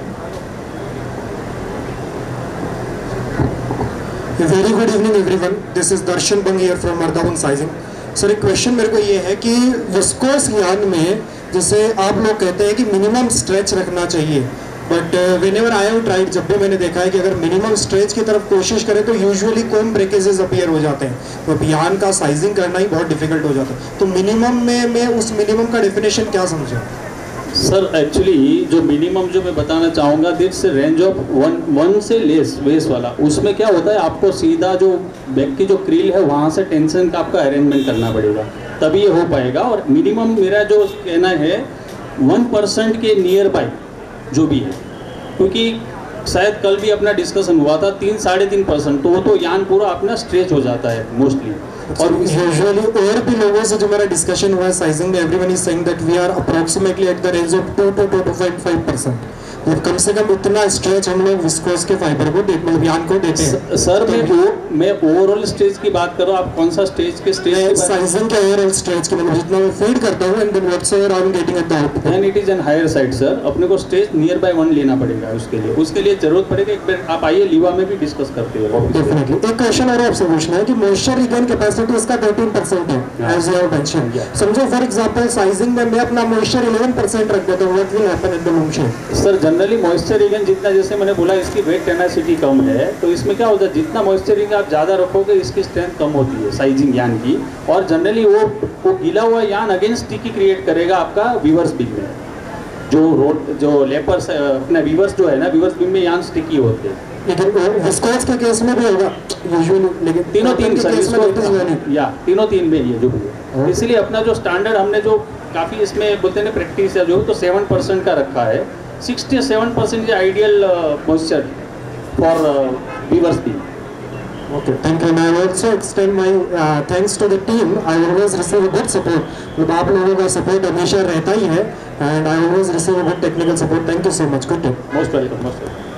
S9: Very good evening everyone, this is Darshan Bang here from मर्दावन sizing. Sir एक question मेरे को ये है कि viscous यान में जैसे आप लोग कहते हैं कि मिनिमम स्ट्रेच रखना चाहिए, but when ever I have tried, जब भी मैंने देखा है कि अगर मिनिमम स्ट्रेच की तरफ कोशिश करें तो यूजुअली कोम ब्रेकेजेस अपीयर हो जाते हैं, तो यान का साइजिंग करना ही बहुत डिफिकल्ट हो जाता है। तो मिनिमम में मैं उस मिनिमम का डेफिनेशन क्या समझूं?
S3: सर एक्चुअली जो मिनिमम जो मैं बताना चाहूँगा दिट्स रेंज ऑफ वन से लेस वेस वाला, उसमें क्या होता है आपको सीधा जो बैक की जो क्रील है वहाँ से टेंशन का आपका अरेंजमेंट करना पड़ेगा, तभी ये हो पाएगा। और मिनिमम मेरा जो कहना है 1% के नियर बाय जो भी है, क्योंकि शायद कल भी अपना डिस्कशन हुआ था 3-3.5%, तो वो तो यान पूरा अपना स्ट्रेच हो जाता है मोस्टली।
S9: और यूजुअली और भी लोगों से जो मेरा डिस्कशन हुआ है साइजिंग में, everyone is saying that we are approximately at the range of 2 to 2.5%। तो कम से कम इतना स्ट्रेच हम लोग विस्कोस के फाइबर को मतलब यान को देते हैं।
S3: सर मैं ओवरऑल स्टेज की बात कर रहा हूँ, आप कौन सा स्टेज के स्टेज
S9: साइजिंग के ओवरऑल स्ट्रेच के मतलब जितना मैं फीड करता हूँ and then whatsoever I am getting at the output,
S3: then it is an higher side sir. अपने को स्टेज नियर बाय 1 लेना पड़ेगा, उसके लिए जरूरत पड़ेगा। एक बार आप आइए लीवा में भी डिस्कस करते हो।
S9: डेफिनेटली। एक क्वेश्चन और आपसे पूछना है कि मॉइस्चर रिटेन कैपेसिटी इसका 13% है एज यू हैव मेंशन्ड। समझो फॉर एग्जांपल साइजिंग में मैं अपना मॉइस्चर 11% रख देता हूं, what will happen at the long shape?
S3: Sir generally moisture जितना, जैसे मैंने बोला इसकी वेट टेनासिटी कम है, तो इसमें क्या होता है जितना मॉइस्चरिंग आप ज़्यादा रखोगे इसकी स्ट्रेंथ कम होती है साइजिंग यान की, और जनरली वो गीला हुआ यान अगेन स्टिकी क्रिएट करेगा आपका वीवर्स बीम में। जो लेपर्स अपना वीवर्स जो है ना, वीवर्स बीम में यान स्टिकी होते हैं।
S9: लेकिन विस्कोस के केस में भी होगा यूजुअली, लेकिन
S3: तीनों तीन
S9: के केस में
S3: या तीनों तीन में ये जो भी है। इसलिए अपना जो स्टैंडर्ड हमने जो काफ़ी इसमें बोलते हैं प्रैक्टिस है जो, तो 7% का रखा है। 67% is ideal moisture for weavers beam.
S9: Okay, thank you. And I also extend my thanks to the team. I always receive a good support. मतलब आप लोगों का support हमेशा रहता ही है, and I always receive a good technical support. Thank you so much. Good day.
S3: Most welcome. Most welcome.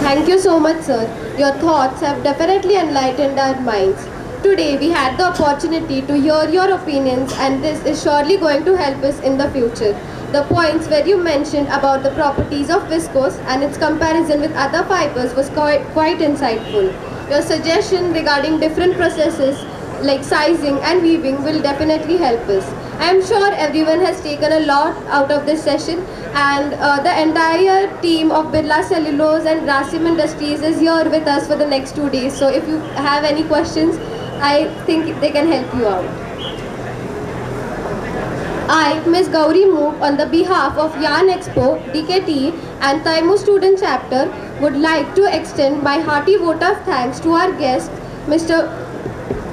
S1: Thank you so much, sir. Your thoughts have definitely enlightened our minds. Today we had the opportunity to hear your opinions, and this is surely going to help us in the future. The points where you mentioned about the properties of viscose and its comparison with other fibers was quite insightful. Your suggestion regarding different processes like sizing and weaving will definitely help us. I am sure everyone has taken a lot out of this session, and the entire team of Birla Cellulose and Grasim Industries is here with us for the next 2 days. So if you have any questions, I think they can help you out. I, Ms. Gauri Mook, on the behalf of Yarn Expo, DKT and Taimu Student Chapter, would like to extend my hearty vote of thanks to our guests, Mr.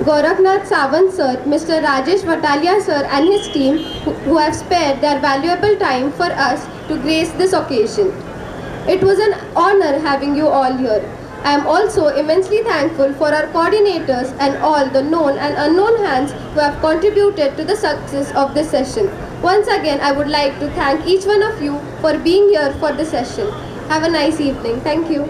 S1: Gorakhnath Sawant sir, Mr. Rajesh Vatalia sir and his team who have spared their valuable time for us to grace this occasion. It was an honor having you all here. I am also immensely thankful for our coordinators and all the known and unknown hands who have contributed to the success of this session. Once again, I would like to thank each one of you for being here for the session. Have a nice evening. Thank you.